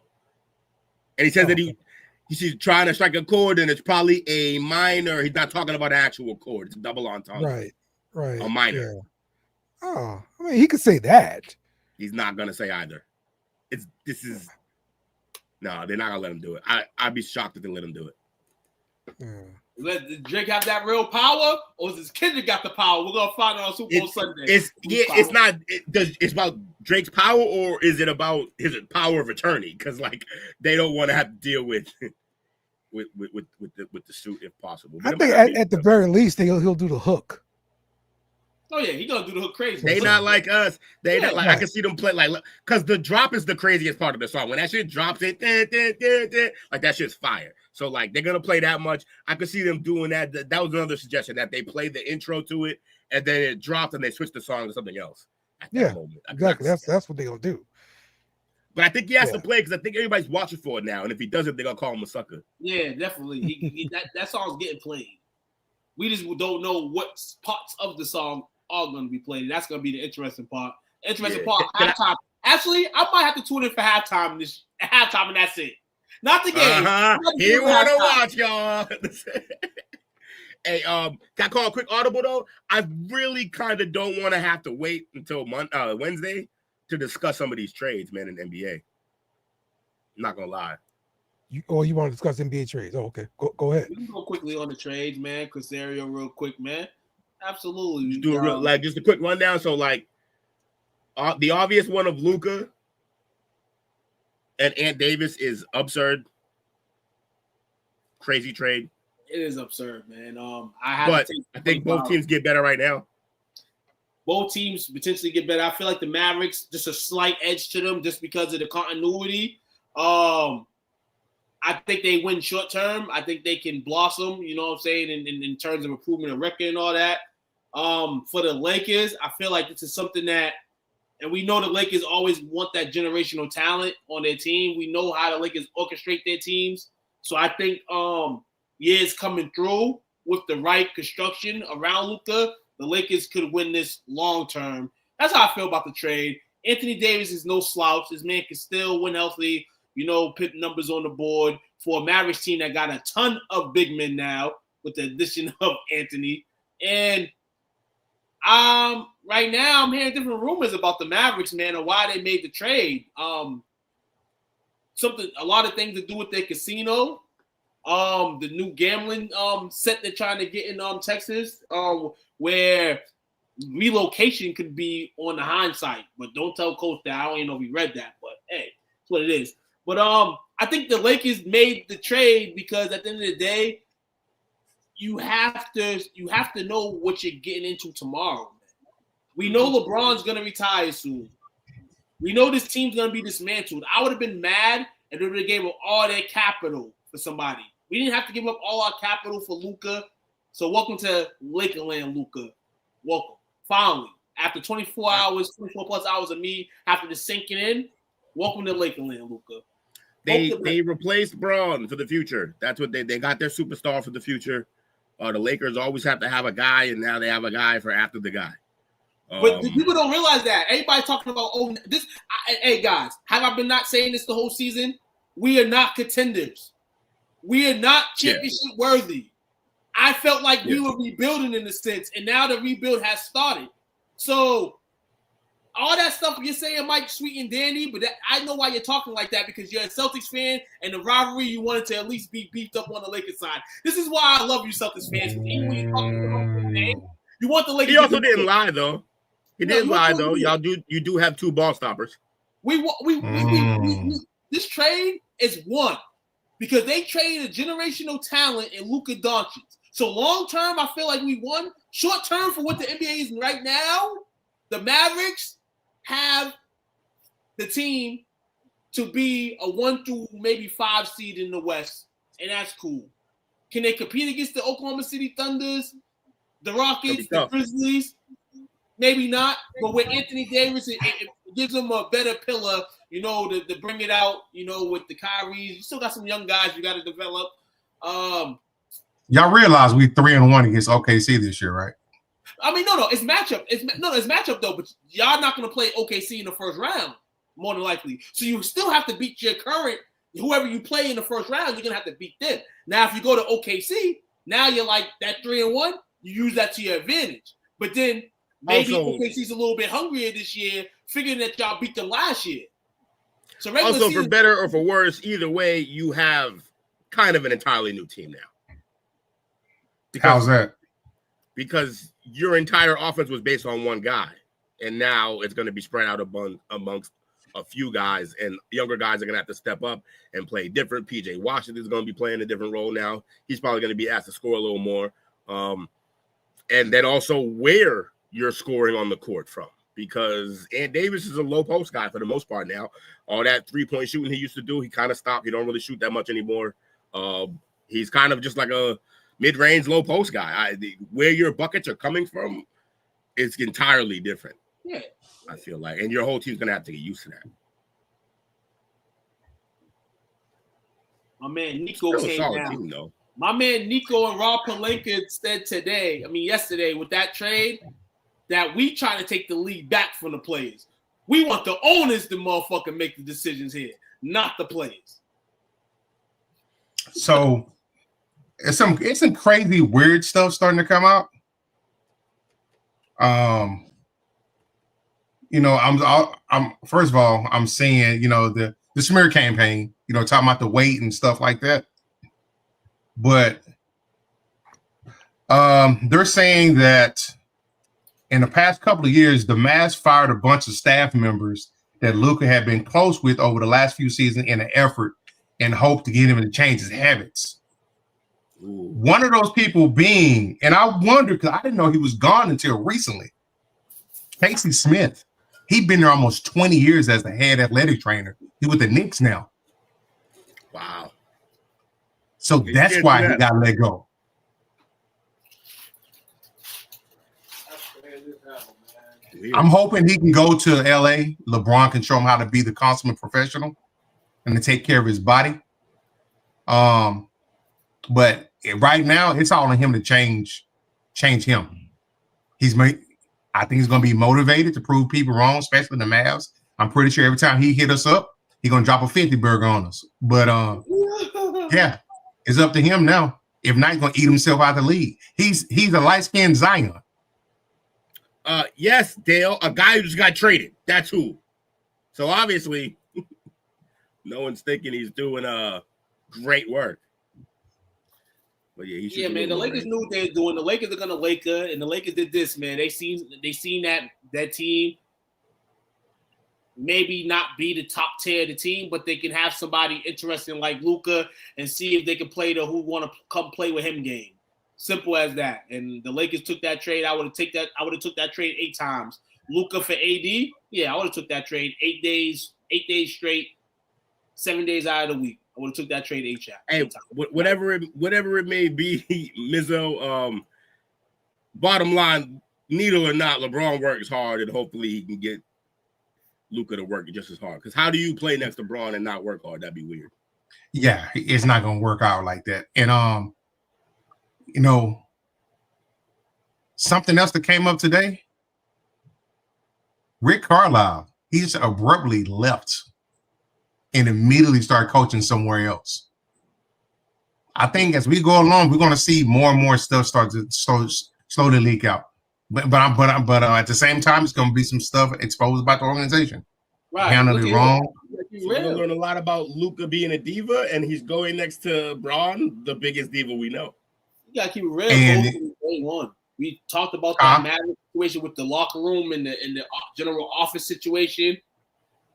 And he says that he's trying to strike a chord, and it's probably a minor. He's not talking about an actual chord. It's a double entendre. Right. A minor. Yeah. Oh, I mean, he could say that. He's not gonna say either. No, they're not gonna let him do it. I'd be shocked if they let him do it. Yeah. Let Drake have that real power, or is this Kendrick got the power? We're gonna find out on Super Bowl Sunday. It's about Drake's power, or is it about his power of attorney? Because they don't want to have to deal with the suit if possible. But I think at the very least he'll do the hook. Oh yeah, he gonna do the hook crazy. They not like us. They not like I can see them play because the drop is the craziest part of the song. When that shit drops, that shit's fire. So they're gonna play that much. I could see them doing that. That was another suggestion that they play the intro to it and then it dropped and they switch the song to something else. Yeah, exactly. That's what they gonna do. But I think he has to play because I think everybody's watching for it now. And if he doesn't, they're gonna call him a sucker. Yeah, definitely. That song's getting played. We just don't know what parts of the song are going to be played. That's going to be the interesting part. Yeah. Halftime. Actually, I might have to tune in for halftime, and that's it. Not the game. He want to watch, y'all. Hey, can I call a quick audible though? I really kind of don't want to have to wait until Wednesday to discuss some of these trades, man, in the NBA. I'm not gonna lie. You want to discuss NBA trades? Oh, okay. Go ahead. We can go quickly on the trades, man. Casario, real quick, man. Absolutely. Just do just a quick rundown. So, like, the obvious one of Luka and Ant Davis is absurd. Crazy trade. It is absurd, man. I think both teams get better right now. Both teams potentially get better. I feel like the Mavericks, just a slight edge to them just because of the continuity. I think they win short term. I think they can blossom, you know what I'm saying, in terms of improvement of record and all that. For the Lakers, I feel like this is something that, and we know the Lakers always want that generational talent on their team. We know how the Lakers orchestrate their teams. So I think years coming through with the right construction around Luka, the Lakers could win this long term. That's how I feel about the trade. Anthony Davis is no slouch. This man can still win healthy, put numbers on the board for a Mavericks team that got a ton of big men now with the addition of Anthony. And right now I'm hearing different rumors about the Mavericks, man, and why they made the trade. A lot of things to do with their casino. The new gambling set they're trying to get in Texas, where relocation could be on the hindsight. But don't tell Coach that. I don't even know if he read that, but hey, that's what it is. But I think the Lakers made the trade because at the end of the day, you have to know what you're getting into tomorrow. Man. We know LeBron's gonna retire soon. We know this team's gonna be dismantled. I would have been mad if they would have gave up all their capital for somebody. We didn't have to give up all our capital for Luka. So welcome to Lakerland, Luka. Welcome. Finally, after 24 plus hours of me after the sinking in, welcome to Lakerland, Luka. They replaced Braun for the future. That's what they got their superstar for the future. The Lakers always have to have a guy, and now they have a guy for after the guy. But people don't realize that. Everybody talking about this. Hey guys, have I been not saying this the whole season? We are not contenders. We are not championship worthy. I felt like we were rebuilding in a sense, and now the rebuild has started. So all that stuff you're saying, Mike, sweet and dandy, but I know why you're talking like that because you're a Celtics fan, and the rivalry you wanted to at least be beefed up on the Lakers side. This is why I love you, Celtics fans. Even when you're talking about the name, you want the Lakers. He also didn't lie though. He didn't lie though. You do have two ball stoppers. This trade is one. Because they traded a generational talent in Luka Doncic. So long term, I feel like we won. Short term, for what the NBA is right now, the Mavericks have the team to be a 1 through maybe 5 seed in the West, and that's cool. Can they compete against the Oklahoma City Thunders, the Rockets, the Grizzlies? Maybe not. But with Anthony Davis, it gives them a better pillar. To bring it out, with the Kyries. You still got some young guys you got to develop. Y'all realize we 3-1 against OKC this year, right? I mean, no, it's matchup. It's matchup though. But y'all not going to play OKC in the first round, more than likely. So you still have to beat your current whoever you play in the first round. You're going to have to beat them. Now, if you go to OKC, now you're like that 3-1. You use that to your advantage. But then maybe OKC's a little bit hungrier this year, figuring that y'all beat them last year. So also, for better or for worse, either way, you have kind of an entirely new team now. How's that? Because your entire offense was based on one guy, and now it's going to be spread out amongst a few guys, and younger guys are going to have to step up and play different. PJ Washington's going to be playing a different role now. He's probably going to be asked to score a little more. And then also where you're scoring on the court from. Because Ant Davis is a low post guy for the most part now. All that 3-point shooting he used to do, he kind of stopped. He don't really shoot that much anymore. He's kind of just like a mid-range low post guy. Where your buckets are coming from, it's entirely different. Yeah, I feel like, and your whole team's gonna have to get used to that. My man Nico came down. Team, though. My man Nico and Rob Pelinka said yesterday with that trade. that we trying to take the lead back from the players. We want the owners to motherfucking make the decisions here, not the players. So it's some crazy weird stuff starting to come out. You know, I'm first of all, I'm seeing, you know, the smear campaign, you know, talking about the weight and stuff like that. But they're saying that in the past couple of years, the Mavs fired a bunch of staff members that Luka had been close with over the last few seasons in an effort and hope to get him to change his habits. Ooh. One of those people being, and I wonder because I didn't know he was gone until recently, Casey Smith. He'd been there almost 20 years as the head athletic trainer. He's with the Knicks now. Wow. So that's why he got let go. I'm hoping he can go to LA. LeBron can show him how to be the consummate professional and to take care of his body. But right now, it's all on him to change him. I think he's going to be motivated to prove people wrong, especially the Mavs. I'm pretty sure every time he hit us up, he's going to drop a 50 burger on us. But yeah, it's up to him now. If not, he's going to eat himself out of the league. He's a light-skinned Zion. Yes, Dale, a guy who just got traded. That's who. So obviously, no one's thinking he's doing great work. But yeah, man. The Lakers knew what they were doing. The Lakers are gonna Laker, and the Lakers did this, man. They seen that team maybe not be the top tier of the team, but they can have somebody interesting like Luka and see if they can play the who want to come play with him game. Simple as that. And the Lakers took that trade. I would have took that trade 8 times. Luka for AD, yeah, I would have took that trade 8 days straight, 7 days out of the week. I would have took that trade 8 times. Hey, whatever it may be, Mizzo. Bottom line, needle or not, LeBron works hard, and hopefully he can get Luka to work just as hard. Because how do you play next to LeBron and not work hard? That'd be weird. Yeah, it's not gonna work out like that. And you know, something else that came up today. Rick Carlisle, he just abruptly left and immediately started coaching somewhere else. I think as we go along, we're going to see more and more stuff start to slowly leak out. But at the same time, it's going to be some stuff exposed about the organization. Right, handled it wrong. We're going to learn a lot about Luka being a diva, and he's going next to Braun, the biggest diva we know. You gotta keep it real. Day one, we talked about that Madden situation with the locker room and the general office situation.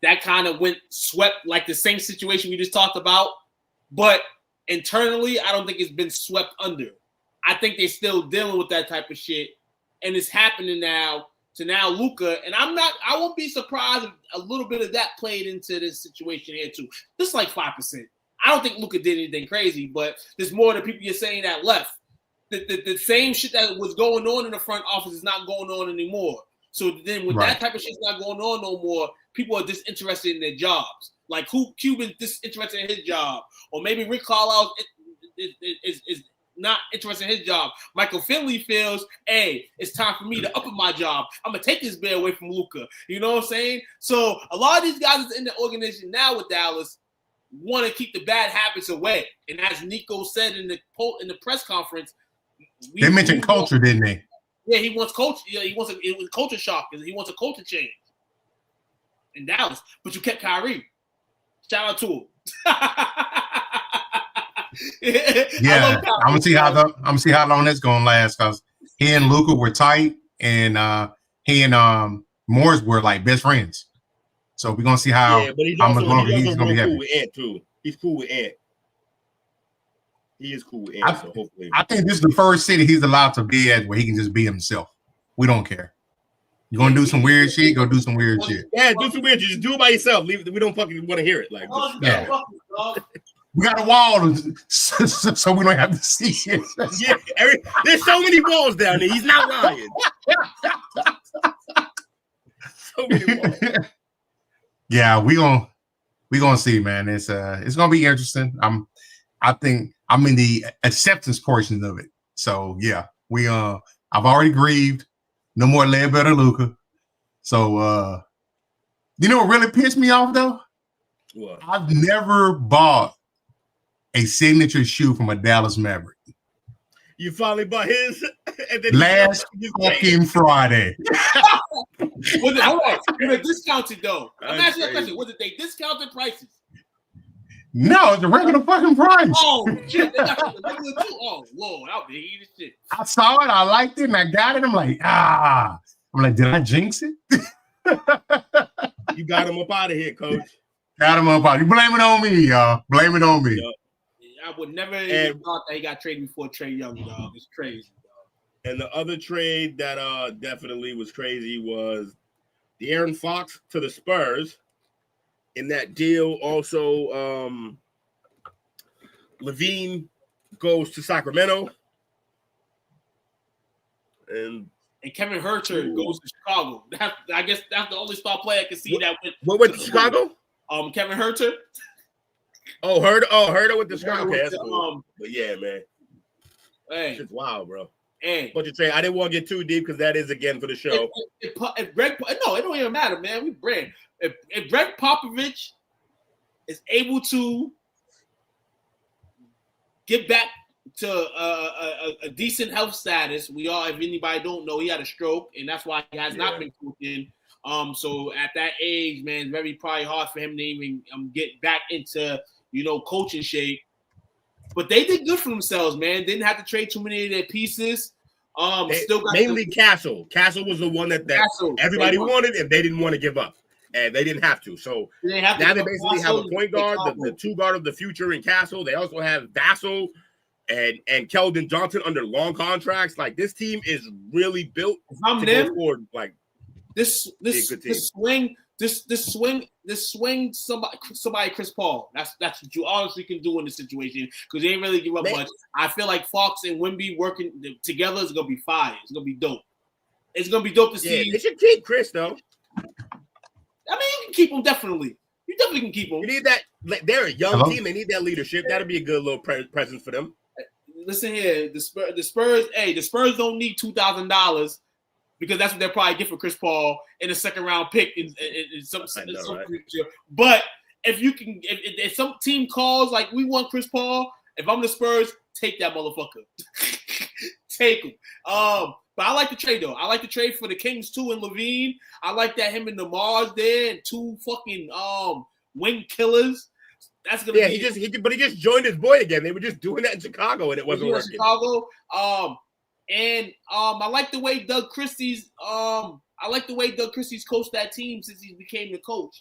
That kind of went swept like the same situation we just talked about. But internally, I don't think it's been swept under. I think they're still dealing with that type of shit, and it's happening now to Luka. And I won't be surprised if a little bit of that played into this situation here too. Just like 5%. I don't think Luka did anything crazy, but there's more than people you're saying that left. The same shit that was going on in the front office is not going on anymore. So then when that type of shit's not going on no more, people are disinterested in their jobs. Like Cuban's disinterested in his job. Or maybe Rick Carlisle is not interested in his job. Michael Finley feels, hey, it's time for me to up in my job. I'm going to take this bear away from Luka. You know what I'm saying? So a lot of these guys in the organization now with Dallas want to keep the bad habits away. And as Nico said in the press conference, they mentioned culture, didn't they? Yeah, he wants culture. Yeah, it was culture shock because he wants a culture change in Dallas. But you kept Kyrie. Shout out to him. Yeah, I'm gonna see how long that's gonna last because he and Luka were tight, and he and Morris were like best friends. So we're gonna see how much longer he's gonna be happy. Cool with Ant too. He's cool with Ant. He is cool with Ant. So hopefully, I think this is the first city he's allowed to be at where he can just be himself. We don't care. You're gonna do some weird shit. Go do some weird shit. Yeah, do some weird shit. Just do it by yourself. We don't fucking want to hear it. Like, yeah. We got a wall so we don't have to see it. Yeah, there's so many walls down there. He's not lying. So many walls. Yeah, we gonna see, man. It's gonna be interesting. I think I'm in the acceptance portion of it. So yeah, I've already grieved. No more Ledbetter Luka. So, you know what really pissed me off, though? What? I've never bought a signature shoe from a Dallas Maverick. You finally bought his? And then Last fucking Friday. Was it discounted, though? I'm asking that question. Was it they discounted prices? No, it's a regular fucking price. Oh, shit. They got the regular too? Oh, Lord. I'll be eating shit. I saw it, I liked it, and I got it. I'm like, did I jinx it? You got him up out of here, coach. Got him up out. You blame it on me, y'all. Blame it on me. Yep. I would never even thought that he got traded before Trae Young, dog. It's crazy, dog. And the other trade that definitely was crazy was De'Aaron Fox to the Spurs. In that deal, also, Levine goes to Sacramento. And Kevin Herter goes to Chicago. I guess that's the only star player I can see that went. What went to Chicago? Kevin Herter. Herter with the Chicago. Okay, that's cool. But yeah, man. Hey, it's wild, bro. Hey, but you say I didn't want to get too deep because that is again for the show. If Greg, no, it don't even matter, man. We brand. If Greg Popovich is able to get back to a decent health status, if anybody don't know, he had a stroke, and that's why he has not been coaching. So at that age, man, it's very probably hard for him to even get back into, coaching shape. But they did good for themselves, man. Didn't have to trade too many of their pieces. Still got mainly Castle. Castle was the one that everybody wanted, and they didn't want to give up. And they didn't have to. So now they basically have a point guard, the two guard of the future in Castle. They also have Vassell and Keldon Johnson under long contracts. Like, this team is really built to go forward. Like, this swing somebody Chris Paul. That's what you honestly can do in this situation because they ain't really give up much. I feel like Fox and Wemby working together is gonna be fire. It's gonna be dope. It's gonna be dope to see. They should keep Chris though. I mean, you can keep him definitely. You definitely can keep him. You need that. They're a young team. They need that leadership. That'll be a good little presence for them. Listen here, the Spurs. Hey, the Spurs don't need $2,000 because that's what they'll probably get for Chris Paul in a second round pick in some future. But if some team calls like we want Chris Paul, if I'm the Spurs, take that motherfucker. Take him. But I like the trade, though. I like the trade for the Kings, too, and Levine. I like that him and the Mars there and two fucking wing killers. That's going to be... But he just joined his boy again. They were just doing that in Chicago, and it wasn't working. Chicago. I like the way Doug Christie's coached that team since he became the coach.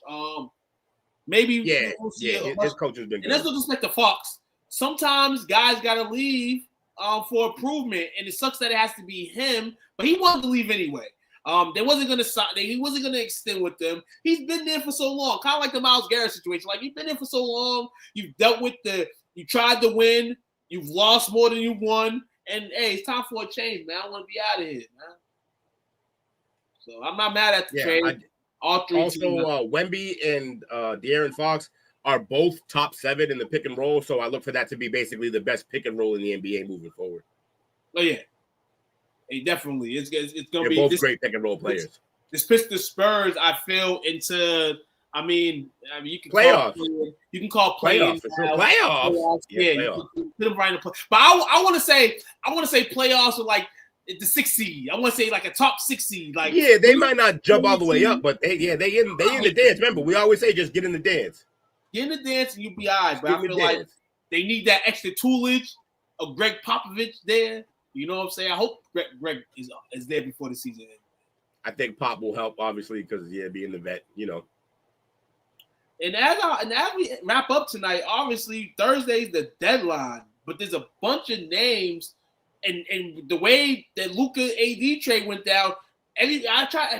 Maybe his coach has been good. And let's look respect to Fox. Sometimes guys got to leave for improvement, and it sucks that it has to be him, but he wanted to leave anyway. They wasn't gonna sign. He wasn't gonna extend with them. He's been there for so long, kind of like the Myles Garrett situation. Like, you've been there for so long. You've dealt with you tried to win. You've lost more than you won, and hey, it's time for a change, man. I want to be out of here, man. So I'm not mad at the trade. All three. Also, Wemby and De'Aaron Fox are both top 7 in the pick and roll, so I look for that to be basically the best pick and roll in the NBA moving forward. Oh yeah, definitely. It's gonna be both great pick and roll players. This puts the Spurs, I feel, into. I mean, you can playoffs. You can call playoffs for sure. Playoffs. Yeah, playoffs. You can put them right in the play. But I want to say playoffs are like the 6th seed. I want to say like a top 6 seed. Like, yeah, they might not jump all the way up, but they in the dance. Remember, we always say just get in the dance. Get in the dance and you'll be all right. But I feel like they need that extra toolage of Greg Popovich there. You know what I'm saying? I hope Greg is there before the season ends. I think Pop will help, obviously, because being the vet, And as we wrap up tonight, obviously Thursday's the deadline, but there's a bunch of names, and the way that Luka AD trade went down,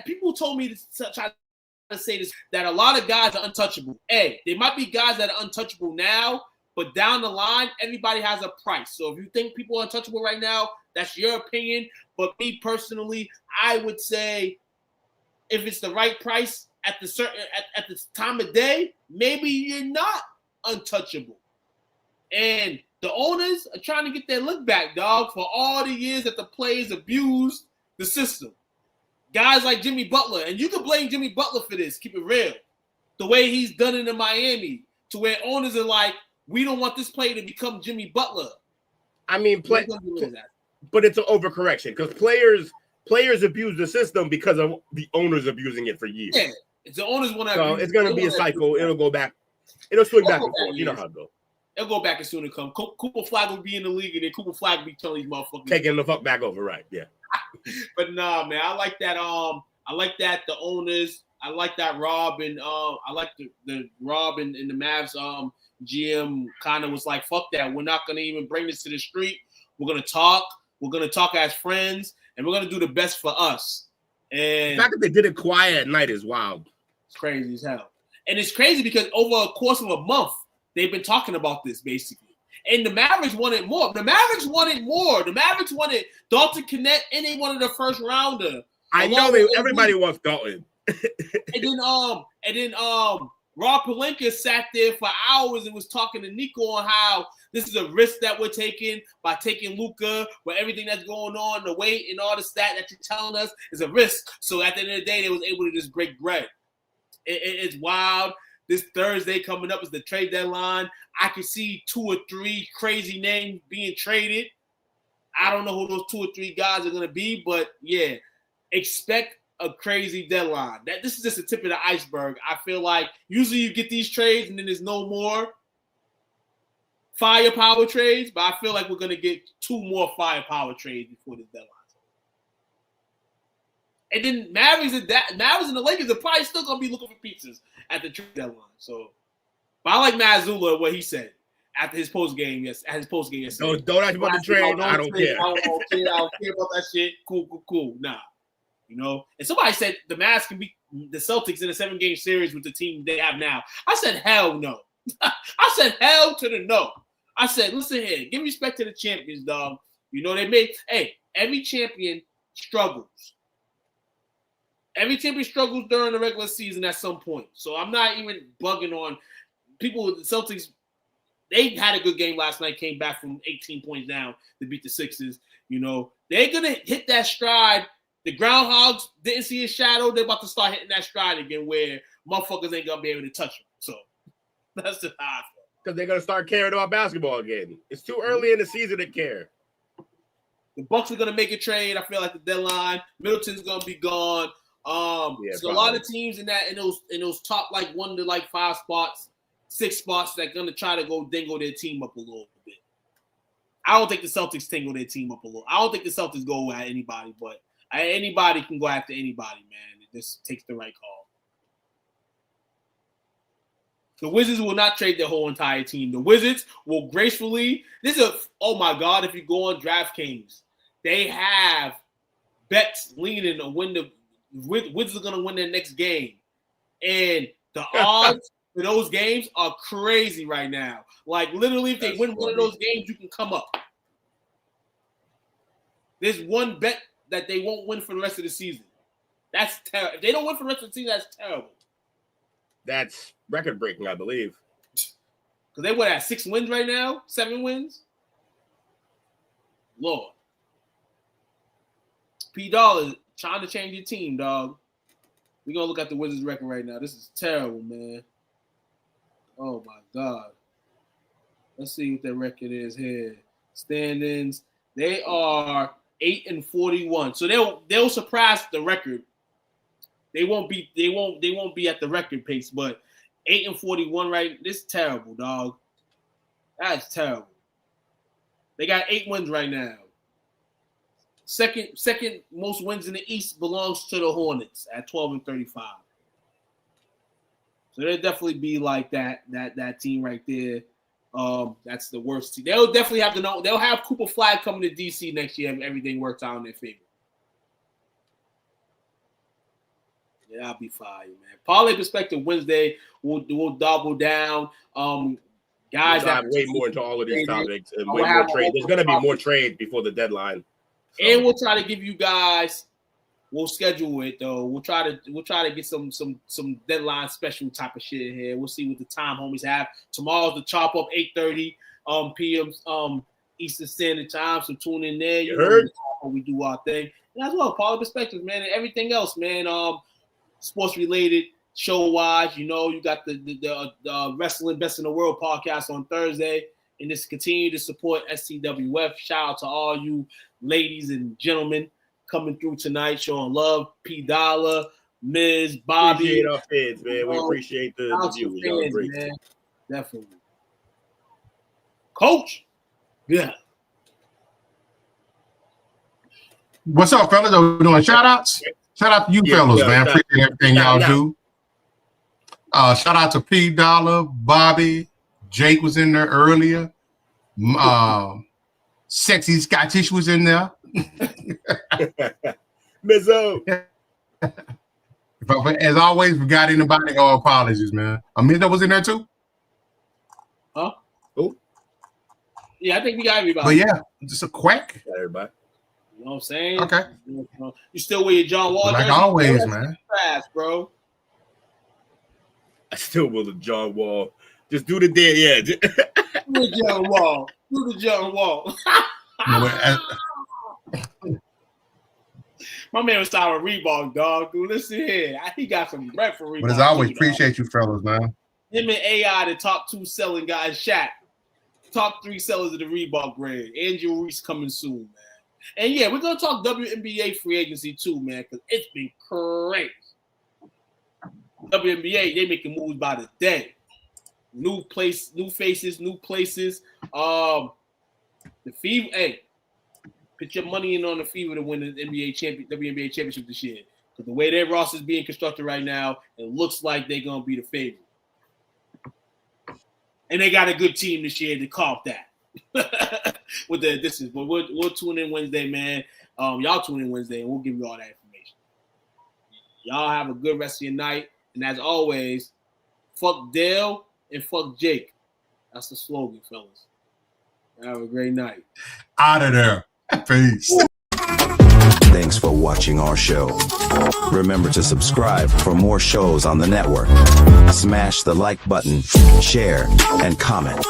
people told me to try to say this, that a lot of guys are untouchable. There might be guys that are untouchable now, but down the line, everybody has a price. So if you think people are untouchable right now, that's your opinion. But me personally, I would say if it's the right price at the time of day, maybe you're not untouchable. And the owners are trying to get their look back, dog, for all the years that the players abused the system. guys like Jimmy Butler, and you can blame Jimmy Butler for this. Keep it real. The way he's done it in Miami, to where owners are like, we don't want this player to become Jimmy Butler. I mean, but it's an overcorrection because players abuse the system because of the owners abusing it for years. Yeah, it's the owners want to. So it's going to be a cycle. It'll go back. It'll swing back and forth. You know how it goes. It'll go back as soon as it comes. Cooper Flag will be in the league, and then Cooper Flag will be telling these motherfuckers taking the fuck back over, right? Yeah. But nah, man, I like that. I like that the owners. I like that Rob and I like the Rob and the Mavs GM kind of was like, fuck that. We're not gonna even bring this to the street. We're gonna talk. We're gonna talk as friends, and we're gonna do the best for us. And the fact that they did it quiet at night is wild. It's crazy as hell. And it's crazy because over a course of a month, they've been talking about this basically. And the Mavericks wanted more. The Mavericks wanted Dalton Knecht, and they wanted a first rounder. I know everybody wants Dalton. and then Rob Pelinka sat there for hours and was talking to Nico on how this is a risk that we're taking by taking Luka, with everything that's going on, the weight and all the stat that you're telling us is a risk. So at the end of the day, they was able to just break bread. It's wild. This Thursday coming up is the trade deadline. I can see 2 or 3 crazy names being traded. I don't know who those 2 or 3 guys are going to be, but yeah, expect a crazy deadline. This is just the tip of the iceberg. I feel like usually you get these trades and then there's no more firepower trades, but I feel like we're going to get 2 more firepower trades before this deadline. And then Mavericks and the Lakers are probably still going to be looking for pizzas at the trade deadline. So, but I like Mazzulla, what he said after his post game. Yes, at his post game yesterday. Don't ask about the trade. I don't care. I don't care about that shit. Cool. Nah, you know. And somebody said the Mavs can beat the Celtics in a 7-game series with the team they have now. I said hell no. I said hell to the no. I said, listen here, give respect to the champions, dog. You know every champion struggles. Every champion struggles during the regular season at some point. So I'm not even bugging on people with the Celtics. They had a good game last night, came back from 18 points down to beat the Sixers. You know, they're going to hit that stride. The Groundhogs didn't see a shadow. They're about to start hitting that stride again where motherfuckers ain't going to be able to touch them. So that's just how I feel. Because they're going to start caring about basketball again. It's too early in the season to care. The Bucks are going to make a trade. I feel like the deadline. Middleton's going to be gone. So a lot of teams in those top like 1 to like 5 spots, 6 spots that gonna try to go dingle their team up a little bit. I don't think the Celtics tingle their team up a little. I don't think the Celtics go at anybody, but anybody can go after anybody, man. It just takes the right call. The Wizards will not trade their whole entire team. The Wizards will gracefully. Oh my God! If you go on DraftKings, they have bets leaning to win the. Wizards are going to win their next game. And the odds for those games are crazy right now. Like, literally, if they win one of those games, you can come up. There's one bet that they won't win for the rest of the season. That's terrible. If they don't win for the rest of the season, that's terrible. That's record-breaking, I believe. Because they at 6 wins right now? 7 wins? Lord. P. Dollar trying to change your team, dog. We're going to look at the Wizards' record right now. This is terrible, man. Oh, my God. Let's see what their record is here. Standings. They are 8-41. So they'll surpass the record. They won't be at the record pace, but 8-41 right. This is terrible, dog. That's terrible. They got 8 wins right now. Second most wins in the East belongs to the Hornets at 12-35. So they'll definitely be like that team right there. That's the worst team. They'll definitely have to know. They'll have Cooper Flag coming to DC next year if everything works out in their favor. Yeah, I'll be fine, man. Parlay Perspective Wednesday. We'll double down. Guys, we'll dive way more into all of these topics and way more trade. There's going to be more trade before the deadline. So. And we'll try to give you guys. We'll schedule it though. We'll try to get some deadline special type of shit in here. We'll see what the time homies have. Tomorrow's the chop up 8:30 p.m. Eastern Standard Time. So tune in there. You heard? know, we do our thing. And as well, Power Perspectives, man, and everything else, man. Sports related, show wise, you know, you got the Wrestling Best in the World podcast on Thursday. And just continue to support STWF. Shout out to all you ladies and gentlemen coming through tonight, showing love. P Dollar, Ms. Bobby. Appreciate our fans, man. We appreciate the viewers. Y'all great. Man. Definitely. Coach. Yeah. What's up, fellas? Are we doing shout outs? Shout out to you fellas, man. Appreciate everything y'all do. Shout out to P Dollar, Bobby. Jake was in there earlier. Sexy Scottish was in there. Mizzo. As always, we got anybody, all apologies, man. Mizzo was in there too? Huh? Who? Yeah, I think we got everybody. But yeah, just a quack. Got everybody. You know what I'm saying? Okay. You still wear your John Wall Like jersey? always, man. Fast, bro. I still will the John Wall. Just do the dead, yeah. Do the John Wall. Do the John Wall. My man was starting Reebok, dog. Dude, listen here. He got some bread for Reebok. But as always, appreciate you fellas, man. Him and AI, the top 2 selling guys, Shaq. Top 3 sellers of the Reebok brand. Andrew Reese coming soon, man. And yeah, we're going to talk WNBA free agency too, man, because it's been crazy. WNBA, they making moves by the day. New faces, new places. The Fever, hey, put your money in on the Fever to win the WNBA championship this year. Because the way their roster is being constructed right now, it looks like they're gonna be the favorite. And they got a good team this year to comp that. But we'll tune in Wednesday, man. Y'all tune in Wednesday, and we'll give you all that information. Y'all have a good rest of your night, and as always, fuck Dale and fuck Jake. That's the slogan, fellas. Have a great night. Out of there. Peace. Thanks for watching our show. Remember to subscribe for more shows on the network. Smash the like button, share, and comment.